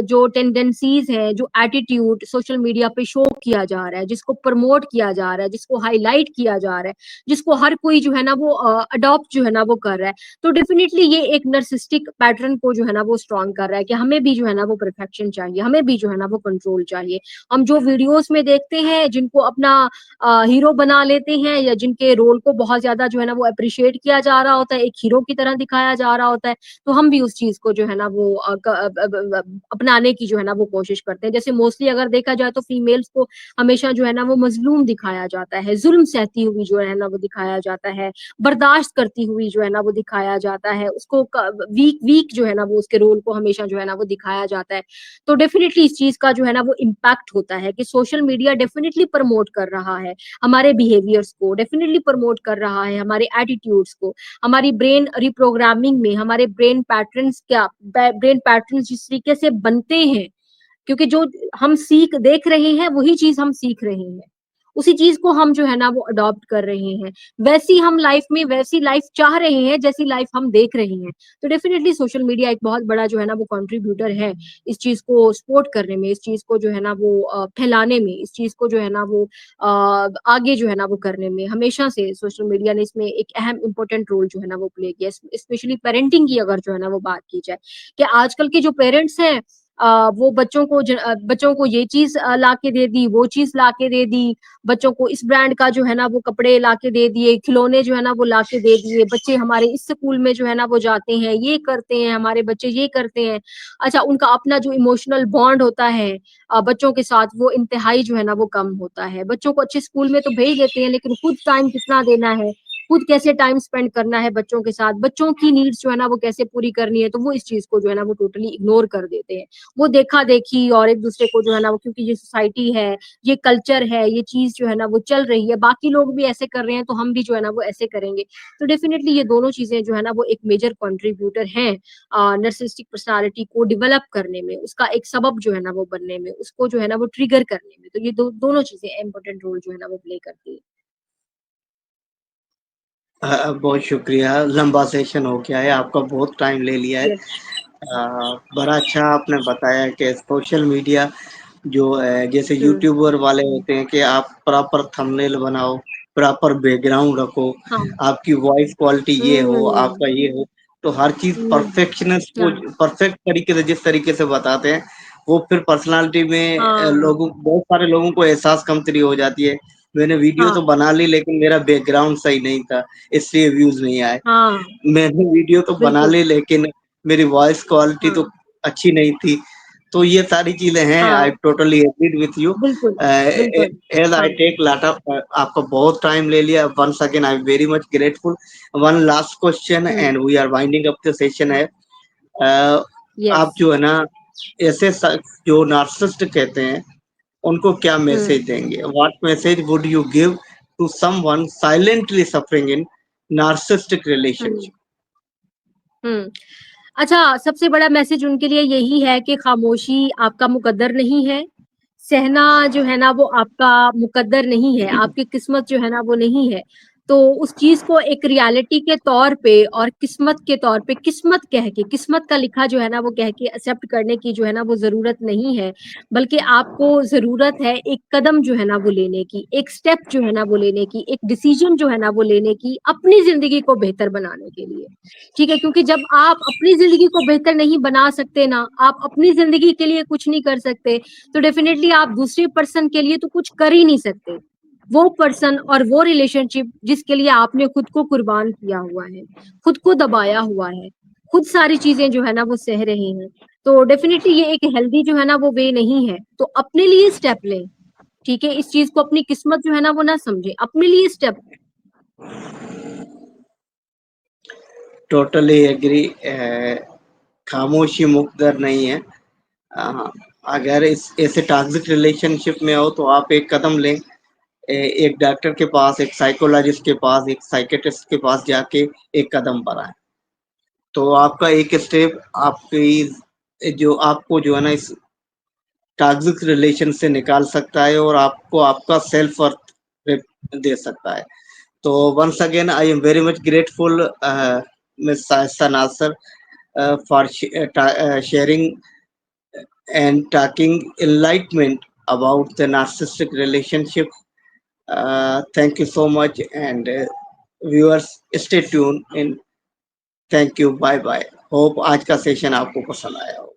जो टेंडेंसीज है, जो एटीट्यूड सोशल मीडिया पे शो किया जा रहा है, जिसको प्रमोट किया जा रहा है, जिसको हाईलाइट किया जा रहा है, जिसको हर कोई जो है ना वो अडॉप्ट जो है ना वो कर रहा है, तो डेफिनेटली ये एक नर्सिस्टिक पैटर्न को जो है ना वो स्ट्रॉन्ग कर रहा है कि हमें भी जो है ना वो परफेक्शन चाहिए, हमें भी जो है ना वो कंट्रोल चाहिए। हम जो वीडियोस में देखते हैं, जिनको अपना हीरो बना लेते हैं, या जिनके रोल को बहुत ज्यादा जो है ना वो अप्रिशिएट किया जा रहा होता है, एक हीरो की तरह दिखाया जा रहा होता है, तो हम भी उस चीज को जो है ना वो अपनाने की जो है ना वो कोशिश करते हैं। जैसे मोस्टली अगर देखा जाए तो फीमेल्स को हमेशा जो है ना वो मजलूम दिखाया जाता है, जुल्म सहती हुई जो है ना वो दिखाया जाता है, बर्दाश्त करती हुई जो है ना वो दिखाया जाता है, उसको वीक वीक जो है ना वो उसके रोल को हमेशा जो है ना वो दिखाया जाता है। तो डेफिनेटली इस चीज का जो है ना वो इम्पैक्ट होता है कि सोशल मीडिया डेफिनेटली प्रमोट कर रहा है हमारे बिहेवियर्स को, डेफिनेटली प्रमोट कर रहा है हमारे एटीट्यूड्स को, हमारी ब्रेन रिप्रोग्रामिंग में हमारे ब्रेन पैटर्न्स जिस तरीके से बनते हैं, क्योंकि जो हम सीख देख रहे हैं वही चीज हम सीख रहे हैं, उसी चीज को हम जो है ना वो अडॉप्ट कर रहे हैं, वैसी हम लाइफ में वैसी लाइफ चाह रहे हैं जैसी लाइफ हम देख रहे हैं। तो डेफिनेटली सोशल मीडिया एक बहुत बड़ा जो है ना वो कंट्रीब्यूटर है इस चीज को सपोर्ट करने में, इस चीज को जो है ना वो फैलाने में, इस चीज को जो है ना वो आगे जो है ना वो करने में। हमेशा से सोशल मीडिया ने इसमें एक अहम इंपॉर्टेंट रोल जो है ना वो प्ले किया, स्पेशली पेरेंटिंग की अगर जो है ना वो बात की जाए, कि आजकल के जो पेरेंट्स हैं वो बच्चों को ये चीज ला के दे दी, वो चीज ला के दे दी, बच्चों को इस ब्रांड का जो है ना वो कपड़े ला के दे दिए, खिलौने जो है ना वो ला के दे दिए, बच्चे हमारे इस स्कूल में जो है ना वो जाते हैं, ये करते हैं, हमारे बच्चे ये करते हैं। अच्छा, उनका अपना जो इमोशनल बॉन्ड होता है बच्चों के साथ, वो इंतहाई जो है ना वो कम होता है। बच्चों को अच्छे स्कूल में तो भेज देते हैं, लेकिन खुद टाइम कितना देना है, खुद कैसे टाइम स्पेंड करना है बच्चों के साथ, बच्चों की नीड्स जो है ना वो कैसे पूरी करनी है, तो वो इस चीज को जो है ना वो टोटली इग्नोर कर देते हैं। वो देखा देखी और एक दूसरे को जो है ना वो, क्योंकि ये सोसाइटी है, ये कल्चर है, ये चीज जो है ना वो चल रही है, बाकी लोग भी ऐसे कर रहे हैं तो हम भी जो है ना वो ऐसे करेंगे। तो डेफिनेटली ये दोनों चीजें जो है ना वो एक मेजर कंट्रीब्यूटर हैं नर्सिस्टिक पर्सनालिटी को डेवलप करने में, उसका एक सबब जो है ना वो बनने में, उसको जो है ना वो ट्रिगर करने में। तो ये दोनों चीजें इंपॉर्टेंट रोल जो है ना वो प्ले करती है। बहुत शुक्रिया, लंबा सेशन हो गया है, आपका बहुत टाइम ले लिया है। यस। बड़ा अच्छा आपने बताया कि सोशल मीडिया जो है, जैसे हम्म। यूट्यूबर वाले होते हैं कि आप प्रॉपर थंबनेल बनाओ, प्रॉपर बैकग्राउंड रखो, हाँ। आपकी वॉइस क्वालिटी ये हो, हम्म। आपका ये हो, तो हर चीज़ हम्म। परफेक्शनेस को हाँ। परफेक्ट तरीके से जिस तरीके से बताते हैं, वो फिर पर्सनैलिटी में हाँ। लोगों बहुत सारे लोगों को एहसास कमतरी हो जाती है। मैंने वीडियो तो हाँ। बना ली लेकिन मेरा बैकग्राउंड सही नहीं था, इसलिए व्यूज़ नहीं आए। हाँ। मैंने वीडियो तो बना बिल्कुल। ली लेकिन मेरी वॉइस क्वालिटी तो हाँ। अच्छी नहीं थी। तो ये सारी चीज़ें हैं, आई हाँ। Totally agreed with you. बिल्कुल। बिल्कुल। एज़ आई हाँ। टेक लॉट ऑफ आपका बहुत टाइम ले लिया। Once again I am very much grateful. One last question hmm. And we are winding up the session है। Uh, yes. आप जो है ना ऐसे जो नार्सिसिस्ट कहते हैं, उनको क्या हम्म। मैसेज देंगे? What message would you give to someone silently suffering in narcissistic hmm. Relationship? Hmm. अच्छा, सबसे बड़ा मैसेज उनके लिए यही है कि खामोशी आपका मुकद्दर नहीं है, सहना जो है ना वो आपका मुकद्दर नहीं है, आपकी किस्मत जो है ना वो नहीं है। तो उस चीज को एक रियलिटी के तौर पे और किस्मत के तौर पे, किस्मत कह के, किस्मत का लिखा जो है ना वो कह के एक्सेप्ट करने की जो है ना वो जरूरत नहीं है। बल्कि आपको जरूरत है एक कदम जो है ना वो लेने की, एक स्टेप जो है ना वो लेने की, एक डिसीजन जो है ना वो लेने की, अपनी जिंदगी को बेहतर बनाने के लिए। ठीक है, क्योंकि जब आप अपनी जिंदगी को बेहतर नहीं बना सकते ना, आप अपनी जिंदगी के लिए कुछ नहीं कर सकते, तो डेफिनेटली आप दूसरे पर्सन के लिए तो कुछ कर ही नहीं सकते। वो पर्सन और वो रिलेशनशिप जिसके लिए आपने खुद को कुर्बान किया हुआ है, खुद को दबाया हुआ है, खुद सारी चीजें जो है ना वो सह रहे हैं, तो डेफिनेटली ये एक हेल्दी जो है ना वो वे नहीं है। तो अपने लिए स्टेप लें। ठीक है, इस चीज को अपनी किस्मत जो है ना वो ना समझे, अपने लिए स्टेप। Totally agree. खामोशी मुक्त दर नहीं है। अ, अगर इस ऐसे टॉक्सिक रिलेशनशिप में हो तो आप एक कदम लें। एक डॉक्टर के पास, एक साइकोलॉजिस्ट के पास, एक साइकियाट्रिस्ट के पास जाके एक कदम बढ़ाएँ। तो आपका एक स्टेप आपकी जो आपको जो है ना इस टॉक्सिक रिलेशन से निकाल सकता है और आपको आपका सेल्फ वर्थ दे सकता है। तो once again I am very much grateful miss Shaista Nasser for sharing and talking enlightenment about the narcissistic relationship. Thank you so much, and viewers, stay tuned. And thank you. Bye bye. Hope आज का session आपको पसंद आया हो।